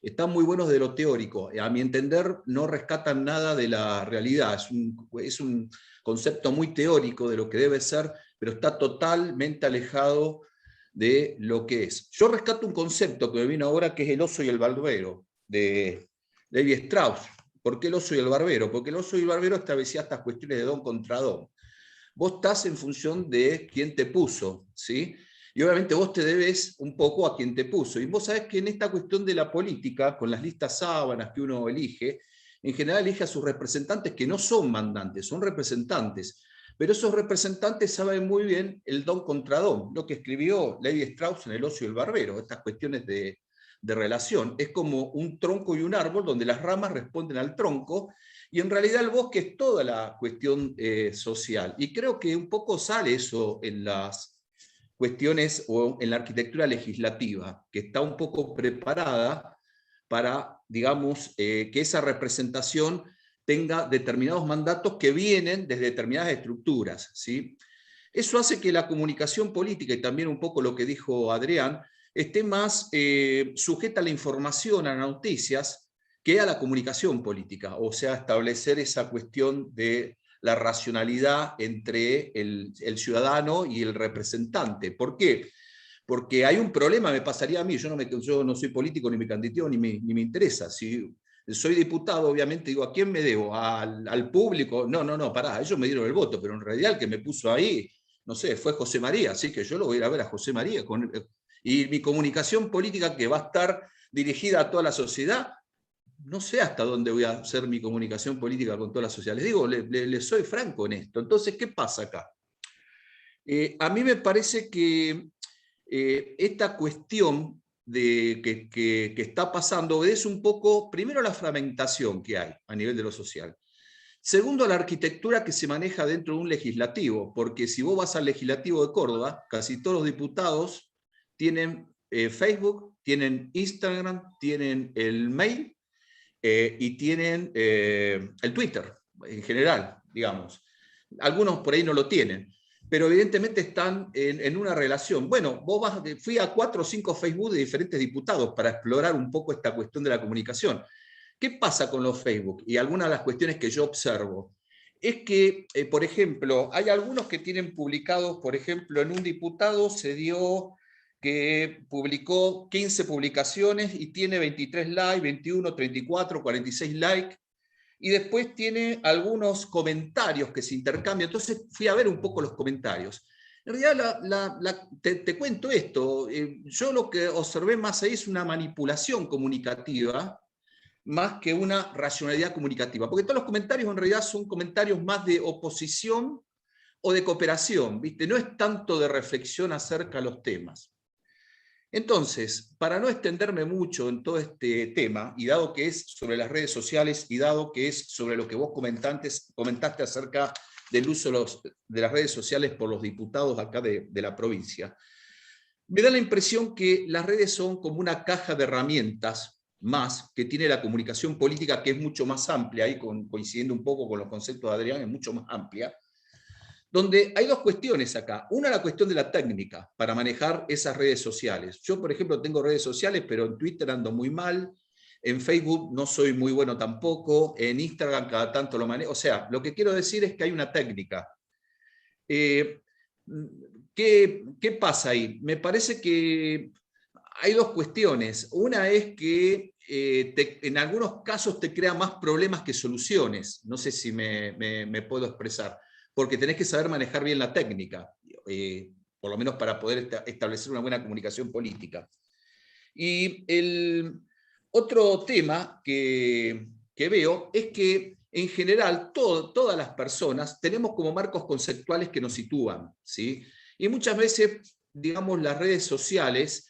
están muy buenos de lo teórico. A mi entender, no rescatan nada de la realidad. Es un concepto muy teórico de lo que debe ser, pero está totalmente alejado de lo que es. Yo rescato un concepto que me vino ahora, que es el oso y el barbero, de Levi Strauss. ¿Por qué el oso y el barbero? Porque el oso y el barbero establecía estas cuestiones de don contra don. Vos estás en función de quién te puso, ¿sí? Y obviamente vos te debes un poco a quien te puso. Y vos sabés que en esta cuestión de la política, con las listas sábanas que uno elige, en general elige a sus representantes que no son mandantes, son representantes. Pero esos representantes saben muy bien el don contra don, lo que escribió Levi Strauss en El oso y el barbero, estas cuestiones de relación. Es como un tronco y un árbol donde las ramas responden al tronco, y en realidad el bosque es toda la cuestión social. Y creo que un poco sale eso en las cuestiones o en la arquitectura legislativa, que está un poco preparada para, digamos, que esa representación tenga determinados mandatos que vienen desde determinadas estructuras, ¿sí? Eso hace que la comunicación política, y también un poco lo que dijo Adrián, esté más sujeta a la información, a las noticias, que a la comunicación política, o sea, establecer esa cuestión de la racionalidad entre el ciudadano y el representante. ¿Por qué? Porque hay un problema, me pasaría a mí, yo no soy político, ni me candideo, ni me interesa. Si soy diputado, obviamente digo, ¿a quién me debo? ¿Al público? No, pará, ellos me dieron el voto, pero en realidad el que me puso ahí, no sé, fue José María, así que yo lo voy a ir a ver a José María. Y mi comunicación política, que va a estar dirigida a toda la sociedad, no sé hasta dónde voy a hacer mi comunicación política con toda la sociedad. Les digo, le soy franco en esto. Entonces, ¿qué pasa acá? A mí me parece que esta cuestión que está pasando obedece un poco, primero, a la fragmentación que hay a nivel de lo social. Segundo, a la arquitectura que se maneja dentro de un legislativo, porque si vos vas al legislativo de Córdoba, casi todos los diputados tienen Facebook, tienen Instagram, tienen el mail, y tienen el Twitter en general, digamos. Algunos por ahí no lo tienen, pero evidentemente están en una relación. Bueno, fui a 4 o 5 Facebook de diferentes diputados para explorar un poco esta cuestión de la comunicación. ¿Qué pasa con los Facebook? Y algunas de las cuestiones que yo observo es que, por ejemplo, hay algunos que tienen publicados, por ejemplo, en un diputado se dio que publicó 15 publicaciones y tiene 23 likes, 21, 34, 46 likes, y después tiene algunos comentarios que se intercambian. Entonces fui a ver un poco los comentarios. En realidad, te cuento esto, yo lo que observé más ahí es una manipulación comunicativa, más que una racionalidad comunicativa, porque todos los comentarios en realidad son comentarios más de oposición o de cooperación, ¿viste? No es tanto de reflexión acerca de los temas. Entonces, para no extenderme mucho en todo este tema, y dado que es sobre las redes sociales, y dado que es sobre lo que vos comentaste acerca del uso de las redes sociales por los diputados acá de la provincia, me da la impresión que las redes son como una caja de herramientas más que tiene la comunicación política, que es mucho más amplia, ahí coincidiendo un poco con los conceptos de Adrián, es mucho más amplia, donde hay dos cuestiones acá. Una, la cuestión de la técnica para manejar esas redes sociales. Yo, por ejemplo, tengo redes sociales, pero en Twitter ando muy mal, en Facebook no soy muy bueno tampoco, en Instagram cada tanto lo manejo. O sea, lo que quiero decir es que hay una técnica. ¿Qué pasa ahí? Me parece que hay dos cuestiones. Una es que en algunos casos te crea más problemas que soluciones. No sé si me puedo expresar. Porque tenés que saber manejar bien la técnica, por lo menos para poder establecer una buena comunicación política. Y el otro tema que veo es que en general todas las personas tenemos como marcos conceptuales que nos sitúan, ¿sí? Y muchas veces, digamos, las redes sociales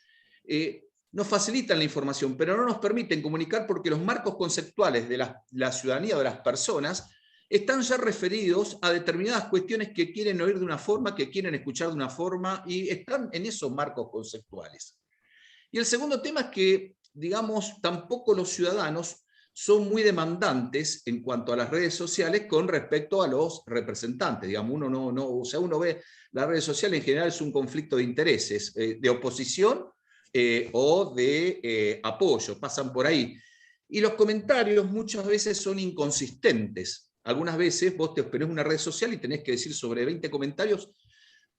nos facilitan la información, pero no nos permiten comunicar porque los marcos conceptuales de la ciudadanía o de las personas están ya referidos a determinadas cuestiones que quieren oír de una forma, que quieren escuchar de una forma, y están en esos marcos conceptuales. Y el segundo tema es que, digamos, tampoco los ciudadanos son muy demandantes en cuanto a las redes sociales con respecto a los representantes. Digamos, uno ve las redes sociales en general es un conflicto de intereses, de oposición o de apoyo, pasan por ahí. Y los comentarios muchas veces son inconsistentes. Algunas veces vos te esperás una red social y tenés que decir sobre 20 comentarios,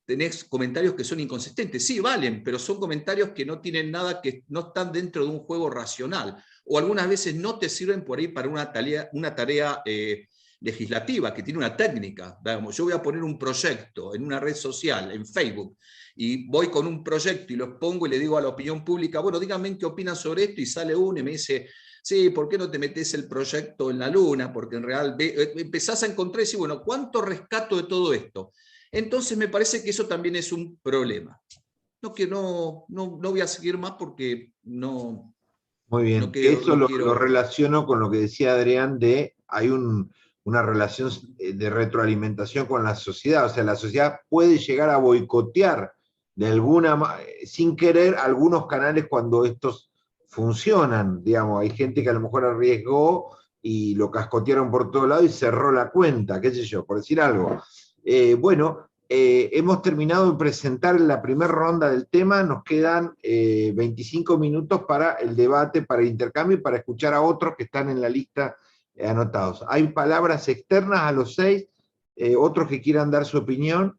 tenés comentarios que son inconsistentes. Sí, valen, pero son comentarios que no tienen nada, que no están dentro de un juego racional. O algunas veces no te sirven por ahí para una tarea legislativa, que tiene una técnica. Yo voy a poner un proyecto en una red social, en Facebook, y voy con un proyecto y lo pongo y le digo a la opinión pública, bueno, díganme qué opinan sobre esto, y sale uno y me dice, sí, ¿por qué no te metes el proyecto en la luna? Porque en realidad empezás a encontrar y decir, bueno, ¿cuánto rescato de todo esto? Entonces me parece que eso también es un problema. No voy a seguir más porque no... Muy bien, no quiero, eso no lo quiero... relaciono con lo que decía Adrián de hay una relación de retroalimentación con la sociedad, o sea, la sociedad puede llegar a boicotear de sin querer algunos canales cuando estos funcionan, digamos, hay gente que a lo mejor arriesgó y lo cascotearon por todo lado y cerró la cuenta, qué sé yo, por decir algo. Bueno, hemos terminado de presentar la primera ronda del tema, nos quedan 25 minutos para el debate, para el intercambio y para escuchar a otros que están en la lista anotados. Hay palabras externas a los 6, otros que quieran dar su opinión,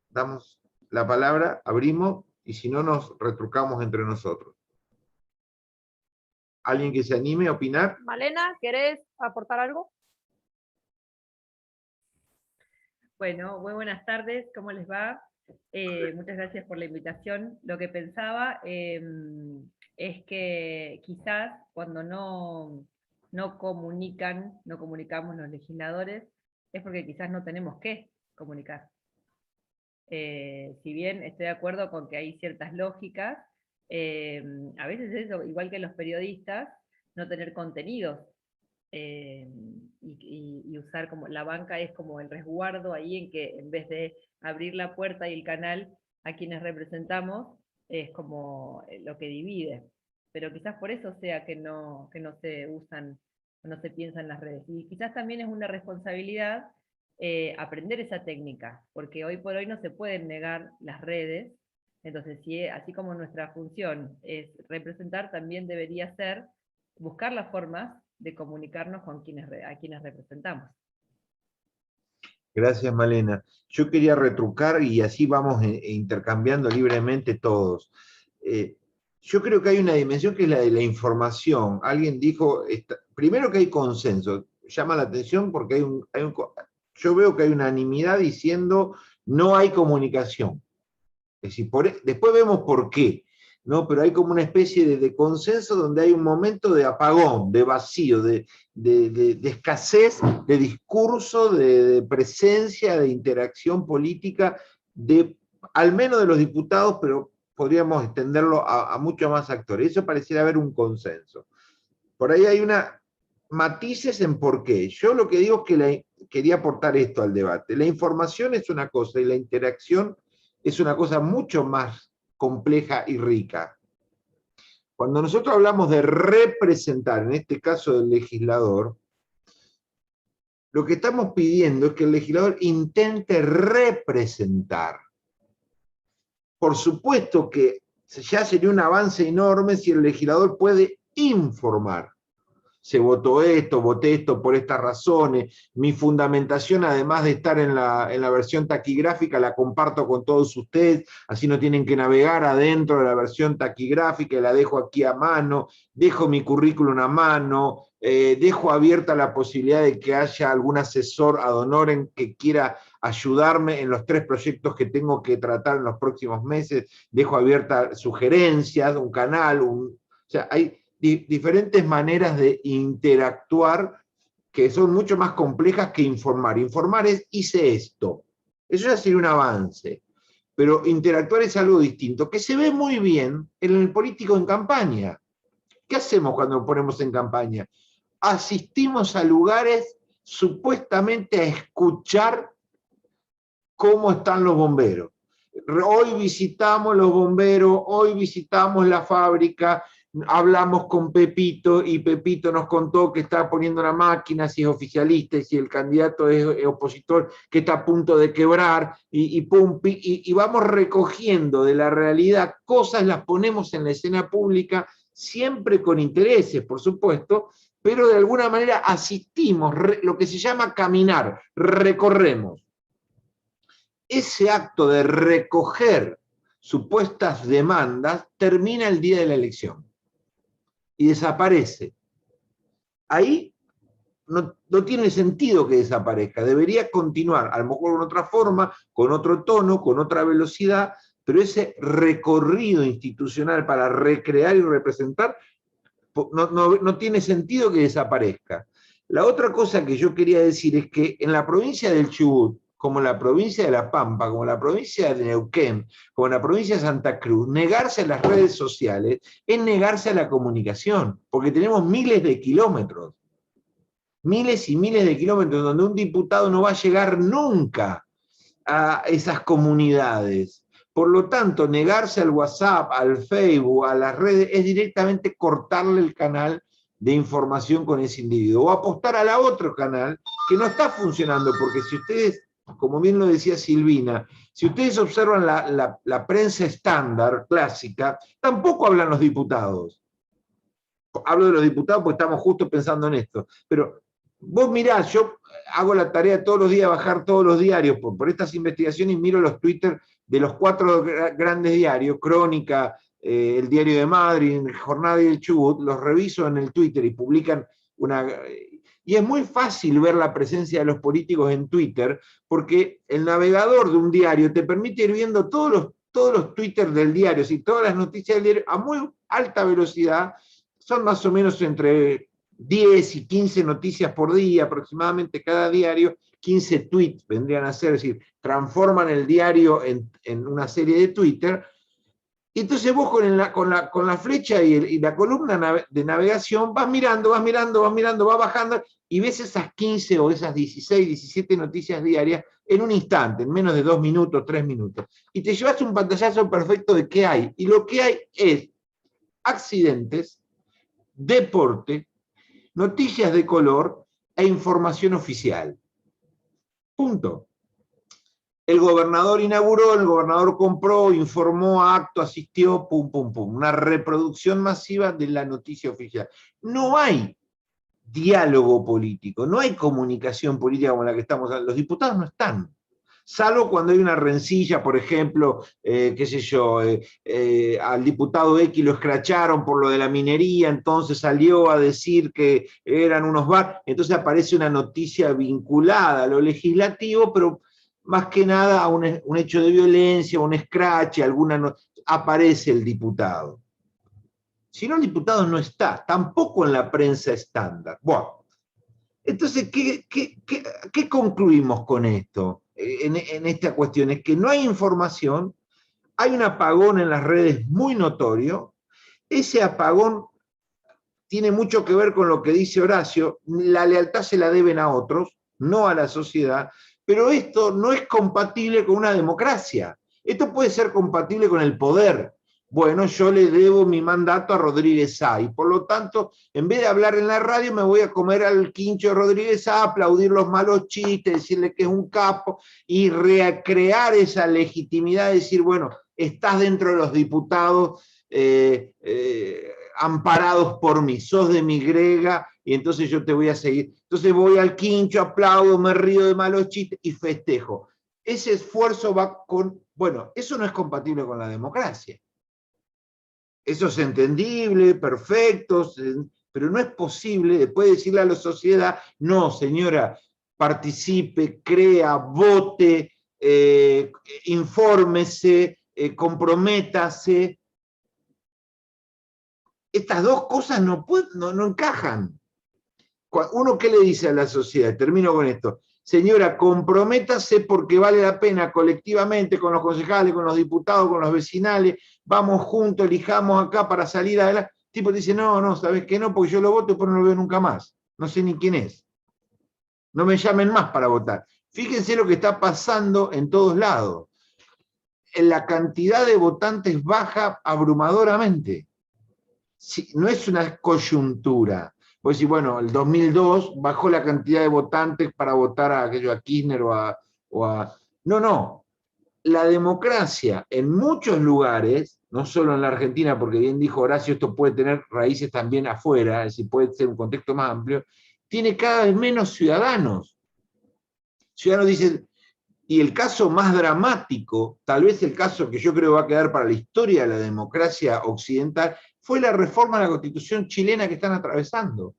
damos la palabra, abrimos, y si no nos retrucamos entre nosotros. ¿Alguien que se anime a opinar? Malena, ¿querés aportar algo? Bueno, muy buenas tardes, ¿cómo les va? Muchas gracias por la invitación. Lo que pensaba es que quizás cuando no comunicamos los legisladores, es porque quizás no tenemos que comunicar. Si bien estoy de acuerdo con que hay ciertas lógicas, a veces es eso, igual que los periodistas, no tener contenidos. Y usar como la banca es como el resguardo ahí en que en vez de abrir la puerta y el canal a quienes representamos, es como lo que divide. Pero quizás por eso sea que no se usan, no se piensa en las redes. Y quizás también es una responsabilidad aprender esa técnica, porque hoy por hoy no se pueden negar las redes. Entonces, así como nuestra función es representar, también debería ser buscar las formas de comunicarnos con a quienes representamos. Gracias, Malena. Yo quería retrucar y así vamos intercambiando libremente todos. Yo creo que hay una dimensión que es la de la información. Alguien dijo, primero que hay consenso, llama la atención porque yo veo que hay unanimidad diciendo no hay comunicación. Es decir, después vemos por qué, ¿no? Pero hay como una especie de consenso donde hay un momento de apagón, de vacío, de escasez de discurso, de presencia, de interacción política, al menos de los diputados, pero podríamos extenderlo a muchos más actores. Eso pareciera haber un consenso. Por ahí hay matices en por qué. Yo lo que digo es que quería aportar esto al debate. La información es una cosa y la interacción es una cosa mucho más compleja y rica. Cuando nosotros hablamos de representar, en este caso del legislador, Lo que estamos pidiendo es que el legislador intente representar. Por supuesto que ya sería un avance enorme si el legislador puede informar. Se votó esto, voté esto por estas razones, mi fundamentación, además de estar en la versión taquigráfica, la comparto con todos ustedes, así no tienen que navegar adentro de la versión taquigráfica, la dejo aquí a mano, dejo mi currículum a mano, dejo abierta la posibilidad de que haya algún asesor ad honorem que quiera ayudarme en los 3 proyectos que tengo que tratar en los próximos meses, dejo abiertas sugerencias, un canal, o sea, hay diferentes maneras de interactuar que son mucho más complejas que informar. Informar es, hice esto. Eso ya sería un avance. Pero interactuar es algo distinto, que se ve muy bien en el político en campaña. ¿Qué hacemos cuando nos ponemos en campaña? Asistimos a lugares supuestamente a escuchar cómo están los bomberos. Hoy visitamos los bomberos, hoy visitamos la fábrica, hablamos con Pepito y Pepito nos contó que está poniendo una máquina, si es oficialista y si el candidato es opositor, que está a punto de quebrar, y vamos recogiendo de la realidad cosas, las ponemos en la escena pública, siempre con intereses, por supuesto, pero de alguna manera asistimos, lo que se llama caminar, recorremos. Ese acto de recoger supuestas demandas termina el día de la elección y desaparece. Ahí no tiene sentido que desaparezca, debería continuar, a lo mejor con otra forma, con otro tono, con otra velocidad, pero ese recorrido institucional para recrear y representar no tiene sentido que desaparezca. La otra cosa que yo quería decir es que en la provincia del Chubut, como en la provincia de La Pampa, como en la provincia de Neuquén, como en la provincia de Santa Cruz, negarse a las redes sociales es negarse a la comunicación, porque tenemos miles de kilómetros, miles y miles de kilómetros donde un diputado no va a llegar nunca a esas comunidades. Por lo tanto, negarse al WhatsApp, al Facebook, a las redes, es directamente cortarle el canal de información con ese individuo, o apostar a la otro canal que no está funcionando, porque si ustedes, como bien lo decía Silvina, si ustedes observan la prensa estándar, clásica, tampoco hablan los diputados. Hablo de los diputados porque estamos justo pensando en esto, pero vos mirá, yo hago la tarea todos los días, bajar todos los diarios por estas investigaciones y miro los Twitter de los 4 grandes diarios, Crónica, el Diario de Madrid, Jornada y el Chubut, los reviso en el Twitter y publican y es muy fácil ver la presencia de los políticos en Twitter, porque el navegador de un diario te permite ir viendo todos los Twitter del diario, y todas las noticias del diario a muy alta velocidad, son más o menos entre 10 y 15 noticias por día, aproximadamente cada diario, 15 tweets vendrían a ser, es decir, transforman el diario en una serie de Twitter, y entonces vos con la flecha y la columna de navegación vas mirando, vas bajando, y ves esas 15 o esas 16, 17 noticias diarias en un instante, en menos de 2 minutos, 3 minutos, y te llevas un pantallazo perfecto de qué hay, y lo que hay es accidentes, deporte, noticias de color e información oficial. Punto. El gobernador inauguró, el gobernador compró, informó, acto, asistió, pum, pum, pum. Una reproducción masiva de la noticia oficial. No hay diálogo político, no hay comunicación política como la que estamos hablando. Los diputados no están. Salvo cuando hay una rencilla, por ejemplo, qué sé yo, al diputado X lo escracharon por lo de la minería, entonces salió a decir que eran unos bar, entonces aparece una noticia vinculada a lo legislativo, pero más que nada a un hecho de violencia, un escrache, aparece el diputado. Si no, el diputado no está, tampoco en la prensa estándar. Bueno, entonces, ¿qué concluimos con esto? En esta cuestión, es que no hay información, hay un apagón en las redes muy notorio, ese apagón tiene mucho que ver con lo que dice Horacio, la lealtad se la deben a otros, no a la sociedad, pero esto no es compatible con una democracia, esto puede ser compatible con el poder, Bueno, yo le debo mi mandato a Rodríguez Sá, y por lo tanto, en vez de hablar en la radio, me voy a comer al quincho de Rodríguez Sá, aplaudir los malos chistes, decirle que es un capo, y recrear esa legitimidad de decir, bueno, estás dentro de los diputados amparados por mí, sos de mi grega, y entonces yo te voy a seguir. Entonces voy al quincho, aplaudo, me río de malos chistes y festejo. Ese esfuerzo va con... Bueno, eso no es compatible con la democracia. Eso es entendible, perfecto, pero no es posible después decirle a la sociedad, no, señora, participe, crea, vote, infórmese, comprométase. Estas dos cosas no encajan. ¿Uno qué le dice a la sociedad? Termino con esto. Señora, comprométase porque vale la pena colectivamente, con los concejales, con los diputados, con los vecinales, vamos juntos, elijamos acá para salir adelante. El tipo dice, no, ¿sabes qué? No, porque yo lo voto y después no lo veo nunca más. No sé ni quién es. No me llamen más para votar. Fíjense lo que está pasando en todos lados. La cantidad de votantes baja abrumadoramente. No es una coyuntura. Pues decir, bueno, el 2002 bajó la cantidad de votantes para votar a Kirchner o a... No. La democracia en muchos lugares, no solo en la Argentina, porque bien dijo Horacio, esto puede tener raíces también afuera, es decir, puede ser un contexto más amplio, tiene cada vez menos ciudadanos. Ciudadanos dicen, y el caso más dramático, tal vez el caso que yo creo va a quedar para la historia de la democracia occidental, fue la reforma a la Constitución chilena que están atravesando.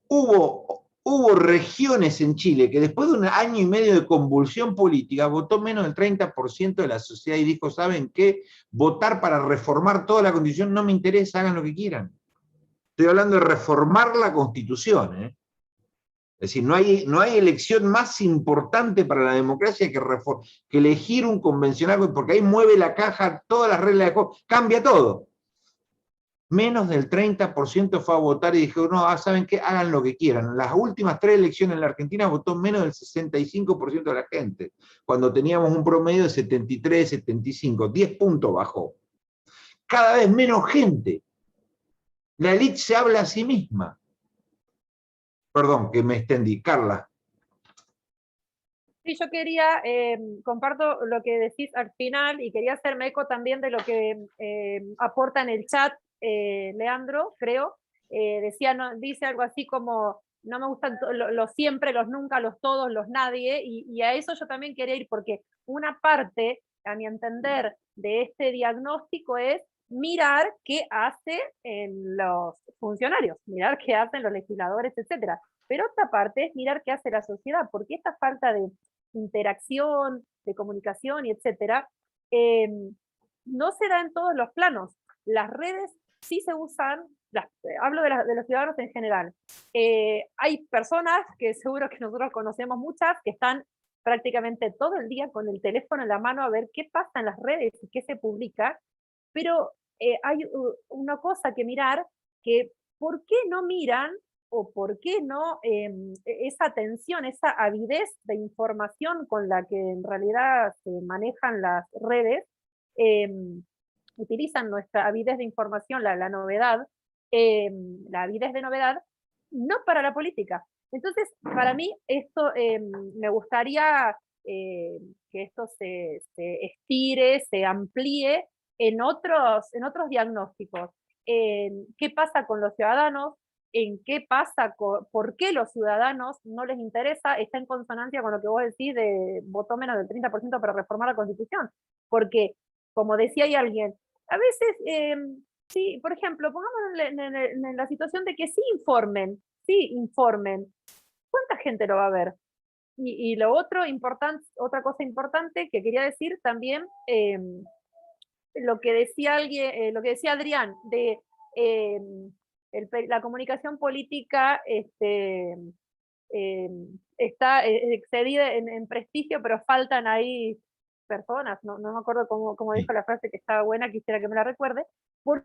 Hubo regiones en Chile que después de un año y medio de convulsión política votó menos del 30% de la sociedad y dijo, ¿saben qué? Votar para reformar toda la Constitución no me interesa, hagan lo que quieran. Estoy hablando de reformar la Constitución, ¿eh? Es decir, no hay elección más importante para la democracia que elegir un convencional, porque ahí mueve la caja, todas las reglas de juego, cambia todo. Menos del 30% fue a votar y dijo, no, ¿saben qué? Hagan lo que quieran. Las últimas 3 elecciones en la Argentina votó menos del 65% de la gente, cuando teníamos un promedio de 73, 75, 10 puntos bajó. Cada vez menos gente. La élite se habla a sí misma. Perdón, que me extendí. Carla. Sí, yo quería, comparto lo que decís al final y quería hacerme eco también de lo que aporta en el chat Leandro, creo. Dice algo así como, no me gustan los siempre, los nunca, los todos, los nadie, y a eso yo también quería ir, porque una parte, a mi entender, de este diagnóstico es mirar qué hacen los funcionarios, mirar qué hacen los legisladores, etcétera. Pero otra parte es mirar qué hace la sociedad, porque esta falta de interacción, de comunicación y etcétera, no se da en todos los planos. Las redes sí se usan, hablo de los ciudadanos en general. Hay personas que seguro que nosotros conocemos muchas, que están prácticamente todo el día con el teléfono en la mano a ver qué pasa en las redes y qué se publica, pero hay una cosa que mirar, que ¿por qué no miran o por qué no esa atención, esa avidez de información con la que en realidad se manejan las redes, utilizan nuestra avidez de información, la novedad, la avidez de novedad, no para la política? Entonces, para mí, esto me gustaría que esto se estire, se amplíe en otros diagnósticos. ¿Qué pasa con los ciudadanos? ¿En qué pasa? ¿Por qué los ciudadanos no les interesa? Está en consonancia con lo que vos decís de votó menos del 30% para reformar la Constitución. Porque, como decía ahí alguien, a veces, sí, por ejemplo, pongámonos en la situación de que sí informen. ¿Cuánta gente lo va a ver? Y lo otro importante, otra cosa importante que quería decir también, lo que decía lo que decía Adrián, de la comunicación política está excedida en prestigio, pero faltan ahí personas, no me acuerdo cómo dijo la frase que estaba buena, quisiera que me la recuerde, porque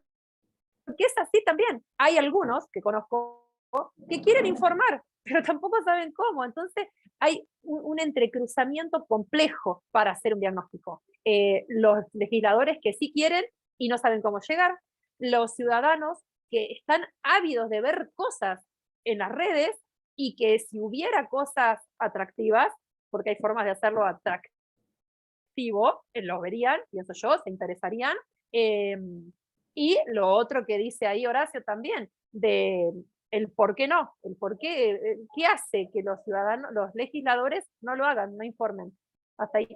es así también. Hay algunos que conozco que quieren informar, pero tampoco saben cómo. Entonces hay un entrecruzamiento complejo para hacer un diagnóstico. Los legisladores que sí quieren y no saben cómo llegar. Los ciudadanos que están ávidos de ver cosas en las redes y que si hubiera cosas atractivas, porque hay formas de hacerlo atractivo, lo verían, pienso yo, se interesarían. Y lo otro que dice ahí Horacio también, de el por qué no, el por qué, qué hace que los ciudadanos, los legisladores no lo hagan, no informen. Hasta ahí.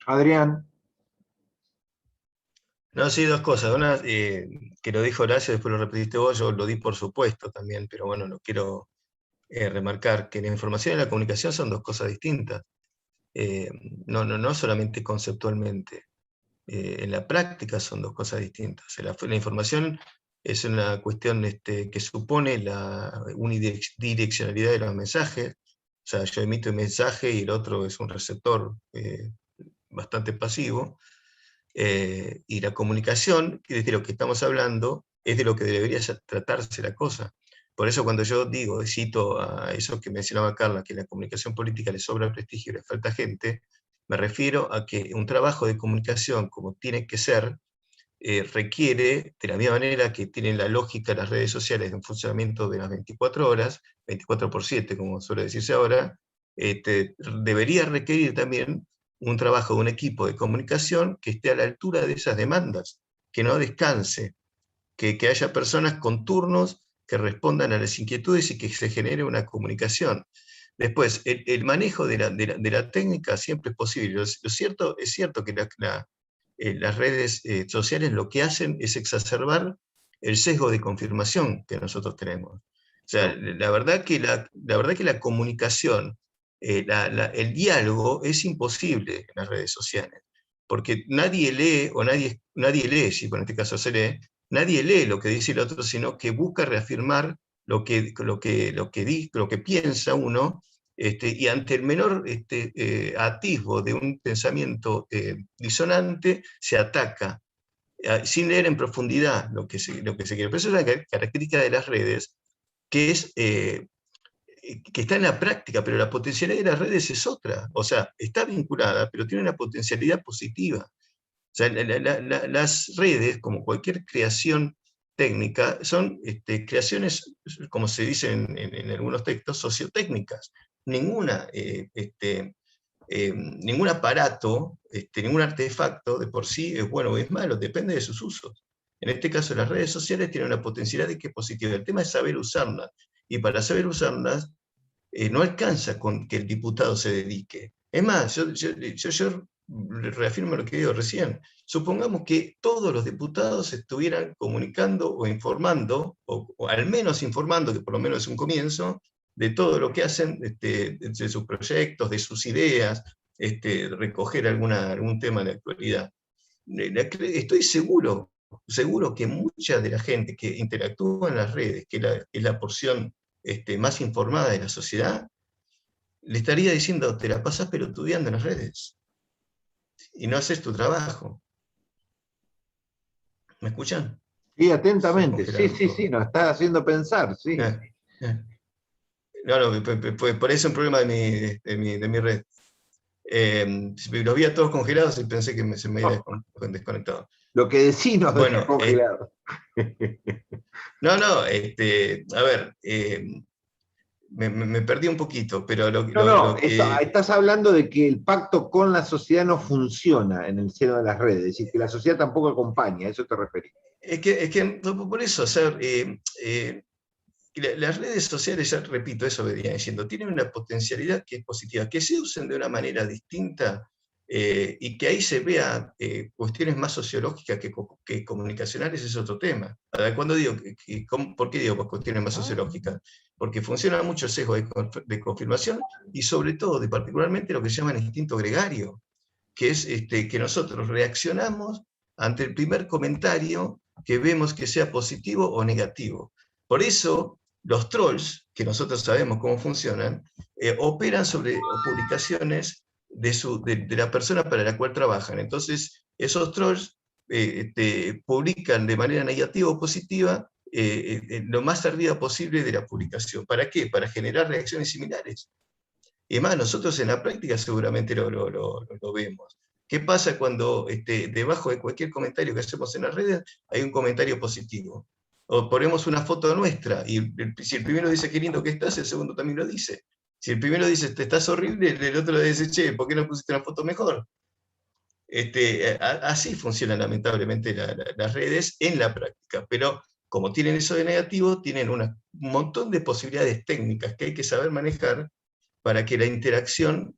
Adrián. No, sí, dos cosas. Una, que lo dijo Horacio, después lo repetiste vos, yo lo di por supuesto también, pero bueno, lo quiero remarcar, que la información y la comunicación son dos cosas distintas. No solamente conceptualmente. En la práctica son dos cosas distintas. La información es una cuestión que supone la unidireccionalidad de los mensajes. O sea, yo emito un mensaje y el otro es un receptor bastante pasivo. Y la comunicación, de lo que estamos hablando, es de lo que debería tratarse la cosa. Por eso cuando yo digo, cito a eso que mencionaba Carla, que la comunicación política le sobra prestigio y le falta gente, me refiero a que un trabajo de comunicación, como tiene que ser, requiere, de la misma manera que tienen la lógica las redes sociales de un funcionamiento de las 24 horas, 24/7, como suele decirse ahora, debería requerir también un trabajo de un equipo de comunicación que esté a la altura de esas demandas, que no descanse, que haya personas con turnos que respondan a las inquietudes y que se genere una comunicación. Después, el manejo de la técnica siempre es posible. Es cierto que las redes sociales lo que hacen es exacerbar el sesgo de confirmación que nosotros tenemos. O sea, la verdad que la comunicación, el diálogo es imposible en las redes sociales, porque nadie lee, o nadie lee, si en este caso se lee, nadie lee lo que dice el otro, sino que busca reafirmar lo que piensa uno, y ante el menor atisbo de un pensamiento disonante, se ataca, sin leer en profundidad lo que se quiere. Pero eso es una característica de las redes, que está en la práctica, pero la potencialidad de las redes es otra. O sea, está vinculada, pero tiene una potencialidad positiva. O sea, las redes, como cualquier creación técnica, son creaciones, como se dice en algunos textos, sociotécnicas. Ningún aparato, ningún artefacto de por sí es bueno o es malo, depende de sus usos. En este caso, las redes sociales tienen una potencialidad de que es positiva. El tema es saber usarlas. Y para saber usarlas, no alcanza con que el diputado se dedique. Es más, yo reafirmo lo que digo recién. Supongamos que todos los diputados estuvieran comunicando o informando, o al menos informando, que por lo menos es un comienzo, de todo lo que hacen, de sus proyectos, de sus ideas, recoger algún tema de actualidad. Estoy seguro que mucha de la gente que interactúa en las redes, que es la porción más informada de la sociedad, le estaría diciendo: te la pasas pelotudeando en las redes y no haces tu trabajo. ¿Me escuchan? Sí, atentamente. Sí, nos está haciendo pensar, sí. No, por eso es un problema de mi red. Los vi a todos congelados y pensé que se me había desconectado. Lo que decís nos deja congelados. A ver, me perdí un poquito, pero estás hablando de que el pacto con la sociedad no funciona en el seno de las redes, es decir, que la sociedad tampoco acompaña, ¿a eso te referís? Es que por eso, o sea, las redes sociales, ya repito, eso venía diciendo, tienen una potencialidad que es positiva, que se usen de una manera distinta, y que ahí se vea cuestiones más sociológicas que comunicacionales, es otro tema. Cuando digo ¿por qué digo cuestiones más sociológicas? Porque funciona mucho el sesgo de confirmación, y sobre todo, particularmente, lo que se llama el instinto gregario, que es que nosotros reaccionamos ante el primer comentario que vemos que sea positivo o negativo. Por eso, los trolls, que nosotros sabemos cómo funcionan, operan sobre publicaciones de la persona para la cual trabajan. Entonces, esos trolls publican de manera negativa o positiva lo más arriba posible de la publicación. ¿Para qué? Para generar reacciones similares. Y además, nosotros en la práctica seguramente lo vemos. ¿Qué pasa cuando debajo de cualquier comentario que hacemos en las redes hay un comentario positivo? O ponemos una foto nuestra, y si el primero dice qué lindo que estás, el segundo también lo dice. Si el primero dice te estás horrible, el otro le dice, che, ¿por qué no pusiste una foto mejor? Así funcionan lamentablemente las redes en la práctica, pero como tienen eso de negativo, tienen un montón de posibilidades técnicas que hay que saber manejar para que la interacción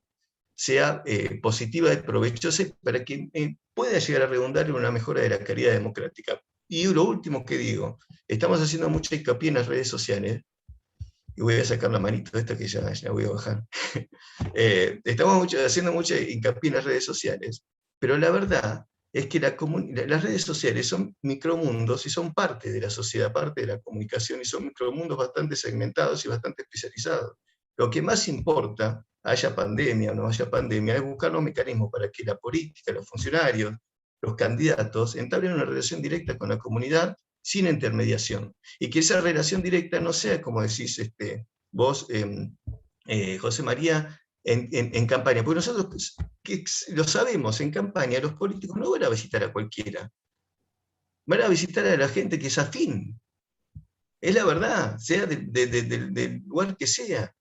sea positiva y provechosa, para que pueda llegar a redundar en una mejora de la calidad democrática. Y lo último que digo, estamos haciendo mucho hincapié en las redes sociales, y voy a sacar la manito esta que ya voy a bajar. Estamos haciendo mucho hincapié en las redes sociales, pero la verdad es que las redes sociales son micromundos y son parte de la sociedad, parte de la comunicación, y son micromundos bastante segmentados y bastante especializados. Lo que más importa, haya pandemia o no haya pandemia, es buscar los mecanismos para que la política, los funcionarios, los candidatos entablen una relación directa con la comunidad sin intermediación. Y que esa relación directa no sea, como decís vos, José María, en campaña. Porque nosotros que lo sabemos, en campaña los políticos no van a visitar a cualquiera. Van a visitar a la gente que es afín. Es la verdad, sea del lugar que sea.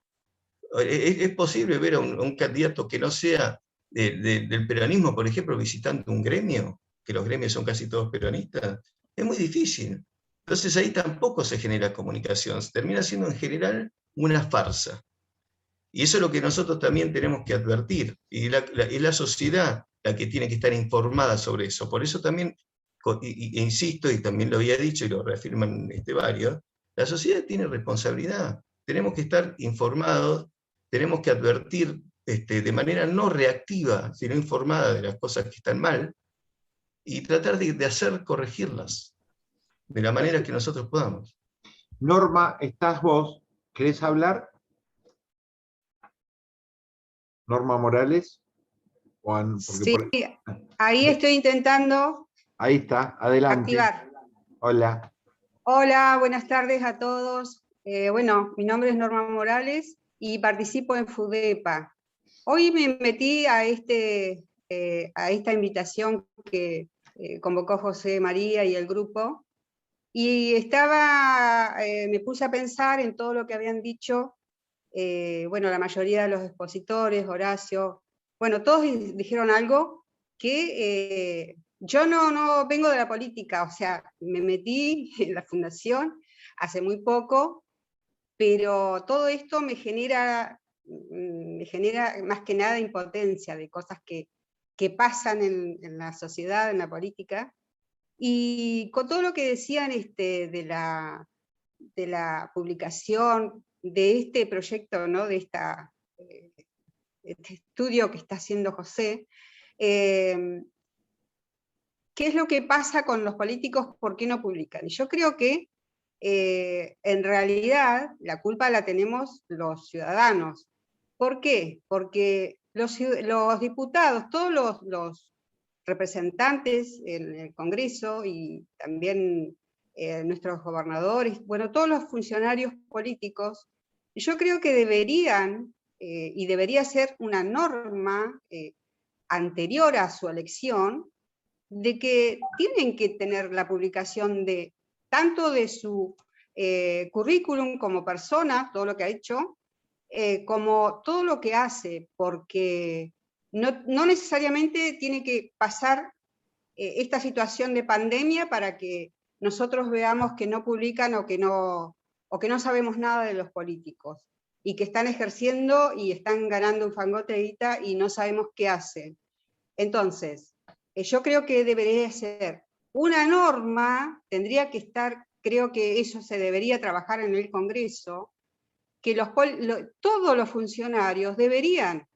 Es posible ver a un candidato que no sea del peronismo, por ejemplo, visitando un gremio, que los gremios son casi todos peronistas. Es muy difícil. Entonces ahí tampoco se genera comunicación. Se termina siendo en general una farsa. Y eso es lo que nosotros también tenemos que advertir. Y es la sociedad la que tiene que estar informada sobre eso. Por eso también, insisto, y también lo había dicho y lo reafirman varios, la sociedad tiene responsabilidad. Tenemos que estar informados, tenemos que advertir de manera no reactiva, sino informada de las cosas que están mal, y tratar de hacer corregirlas de la manera que nosotros podamos. Norma, ¿estás vos? ¿Querés hablar? Norma Morales. Sí, ahí estoy intentando Ahí está, adelante. activar. Hola. Hola, buenas tardes a todos. Bueno, mi nombre es Norma Morales y participo en FUDEPA. Hoy me metí a esta invitación que convocó José María y el grupo, y me puse a pensar en todo lo que habían dicho, bueno, la mayoría de los expositores, Horacio, bueno, todos dijeron algo que yo no vengo de la política, o sea, me metí en la fundación hace muy poco, pero todo esto me genera más que nada impotencia de cosas que pasan en la sociedad, en la política, y con todo lo que decían de la publicación de este proyecto, ¿no? de este estudio que está haciendo José, ¿qué es lo que pasa con los políticos? ¿Por qué no publican? Y yo creo que en realidad la culpa la tenemos los ciudadanos. ¿Por qué? Porque los diputados, todos los representantes en el Congreso y también nuestros gobernadores, bueno, todos los funcionarios políticos, yo creo que deberían, y debería ser una norma anterior a su elección, de que tienen que tener la publicación tanto de su currículum como persona, todo lo que ha hecho, como todo lo que hace, porque no necesariamente tiene que pasar esta situación de pandemia para que nosotros veamos que no publican o que no sabemos nada de los políticos, y que están ejerciendo y están ganando un fangote de guita y no sabemos qué hacen. Entonces, yo creo que debería ser una norma, tendría que estar, creo que eso se debería trabajar en el Congreso, que todos los funcionarios deberían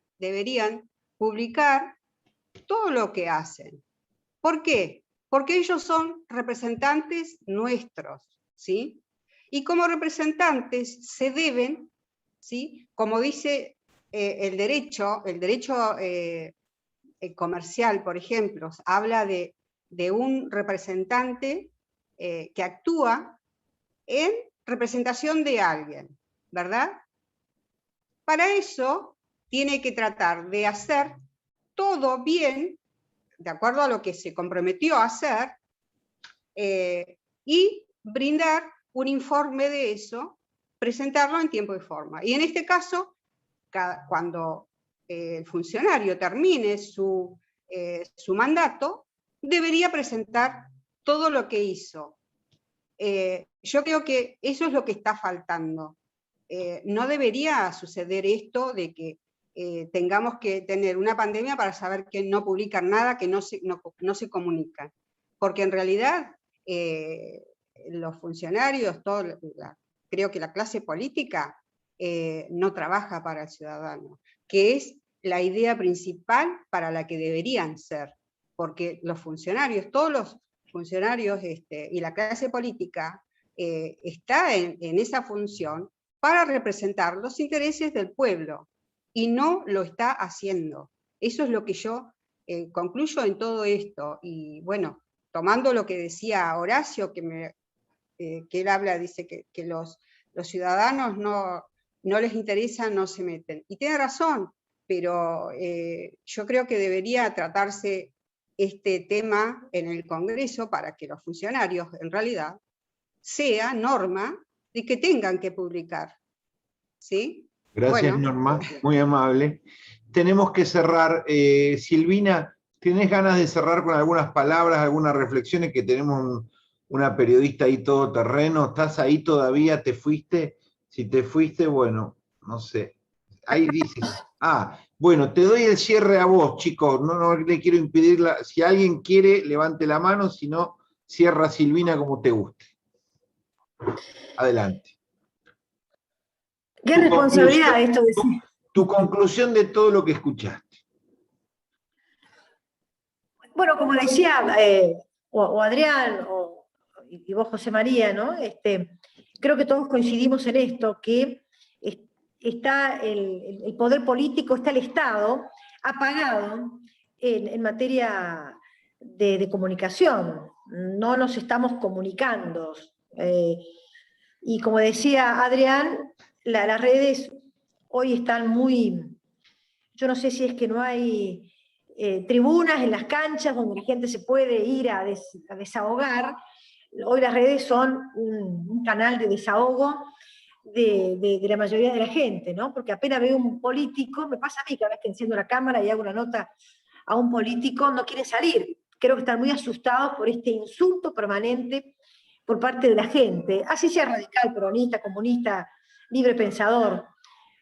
publicar todo lo que hacen. ¿Por qué? Porque ellos son representantes nuestros, ¿sí? Y como representantes se deben, ¿sí? Como dice el derecho comercial, por ejemplo, habla de un representante que actúa en representación de alguien, ¿verdad? Para eso tiene que tratar de hacer todo bien de acuerdo a lo que se comprometió a hacer, y brindar un informe de eso, presentarlo en tiempo y forma. Y en este caso, cuando el funcionario termine su mandato, debería presentar todo lo que hizo. Yo creo que eso es lo que está faltando. No debería suceder esto de que tengamos que tener una pandemia para saber que no publican nada, que no se comunican. Porque en realidad los funcionarios, creo que la clase política no trabaja para el ciudadano, que es la idea principal para la que deberían ser. Porque los funcionarios, todos los funcionarios y la clase política está en esa función para representar los intereses del pueblo, y no lo está haciendo. Eso es lo que yo concluyo en todo esto. Y bueno, tomando lo que decía Horacio, que él habla, dice que los ciudadanos no les interesa, no se meten. Y tiene razón, pero yo creo que debería tratarse este tema en el Congreso para que los funcionarios, en realidad, sea norma de que tengan que publicar. ¿Sí? Gracias, Bueno. Norma, muy amable. Tenemos que cerrar. Silvina, ¿tenés ganas de cerrar con algunas palabras, algunas reflexiones? Que tenemos una periodista ahí todoterreno. ¿Estás ahí todavía? ¿Te fuiste? Si te fuiste, bueno, no sé. Ahí dices. Bueno, te doy el cierre a vos, chicos. No le quiero impedirla. Si alguien quiere, levante la mano. Si no, cierra, Silvina, como te guste. Adelante. Qué responsabilidad esto de decir. Tu conclusión de todo lo que escuchaste. Bueno, como decía o Adrián y vos, José María, ¿no? Creo que todos coincidimos en esto, que está el poder político, está el Estado apagado en materia de comunicación. No nos estamos comunicando. Y como decía Adrián, las redes hoy están muy... Yo no sé si es que no hay tribunas en las canchas donde la gente se puede ir a desahogar. Hoy las redes son un canal de desahogo de la mayoría de la gente, ¿no? Porque apenas veo un político, me pasa a mí cada vez que enciendo la cámara y hago una nota a un político, no quiere salir. Creo que están muy asustados por este insulto permanente por parte de la gente, así sea radical, peronista, comunista, libre pensador.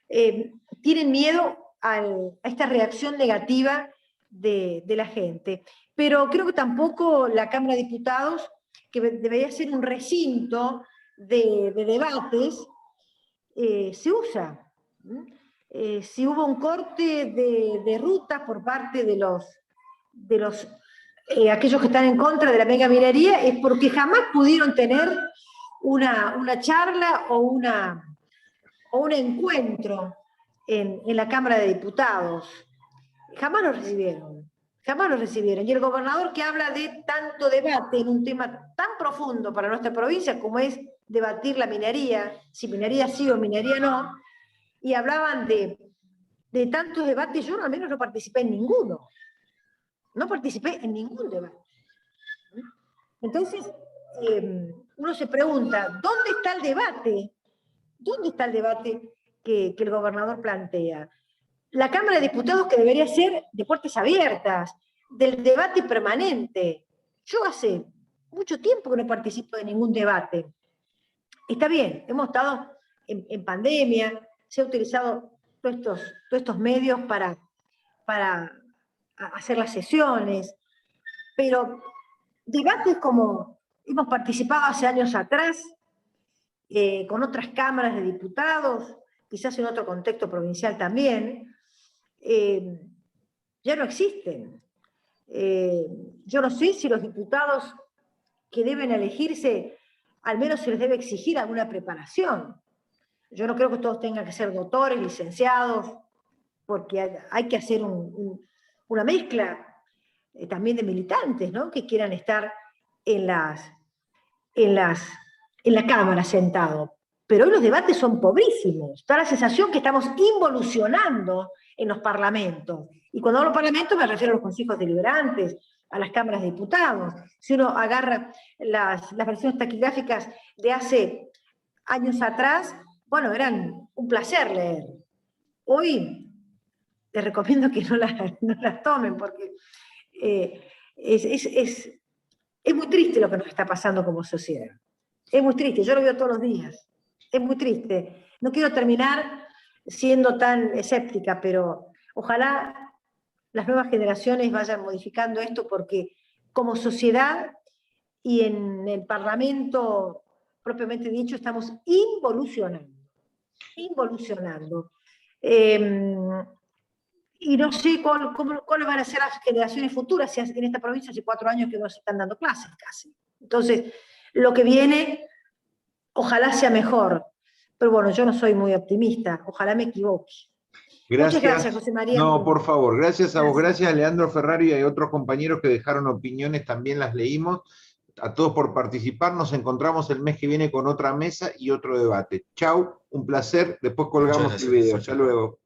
Tienen miedo a esta reacción negativa de la gente. Pero creo que tampoco la Cámara de Diputados, que debería ser un recinto de debates, se usa. Si hubo un corte de rutas por parte de aquellos que están en contra de la megaminería, es porque jamás pudieron tener una charla o un encuentro en la Cámara de Diputados. Jamás lo recibieron. Jamás lo recibieron. Y el gobernador, que habla de tanto debate en un tema tan profundo para nuestra provincia como es debatir la minería, si minería sí o minería no, y hablaban de tantos debates, yo al menos no participé en ninguno. No participé en ningún debate. Entonces, uno se pregunta, ¿dónde está el debate? ¿Dónde está el debate que el gobernador plantea? La Cámara de Diputados, que debería ser de puertas abiertas, del debate permanente. Yo hace mucho tiempo que no participo de ningún debate. Está bien, hemos estado en pandemia, se han utilizado todos estos medios para hacer las sesiones, pero debates como hemos participado hace años atrás, con otras cámaras de diputados, quizás en otro contexto provincial también, ya no existen. Yo no sé si los diputados que deben elegirse, al menos se les debe exigir alguna preparación. Yo no creo que todos tengan que ser doctores, licenciados, porque hay que hacer una mezcla también de militantes, ¿no? Que quieran estar en la Cámara sentados. pero hoy los debates son pobrísimos. Da la sensación que estamos involucionando en los parlamentos. Y cuando hablo parlamentos me refiero a los consejos deliberantes, a las cámaras de diputados. Si uno agarra las versiones taquigráficas de hace años atrás, bueno, eran un placer leer. Hoy les recomiendo que no las tomen, porque es muy triste lo que nos está pasando como sociedad. Es muy triste, yo lo veo todos los días. Es muy triste. No quiero terminar siendo tan escéptica, pero ojalá las nuevas generaciones vayan modificando esto, porque como sociedad y en el Parlamento propiamente dicho estamos involucionando. Y no sé cuáles van a ser las generaciones futuras, si en esta provincia hace 4 años que no se están dando clases casi. Entonces, lo que viene, ojalá sea mejor. Pero bueno, yo no soy muy optimista, ojalá me equivoque. Gracias. Muchas gracias, José María. No, por favor, gracias a vos, gracias a Leandro Ferrari y a otros compañeros que dejaron opiniones, también las leímos. A todos por participar, nos encontramos el mes que viene con otra mesa y otro debate. Chau, un placer, después colgamos el video. Hasta luego.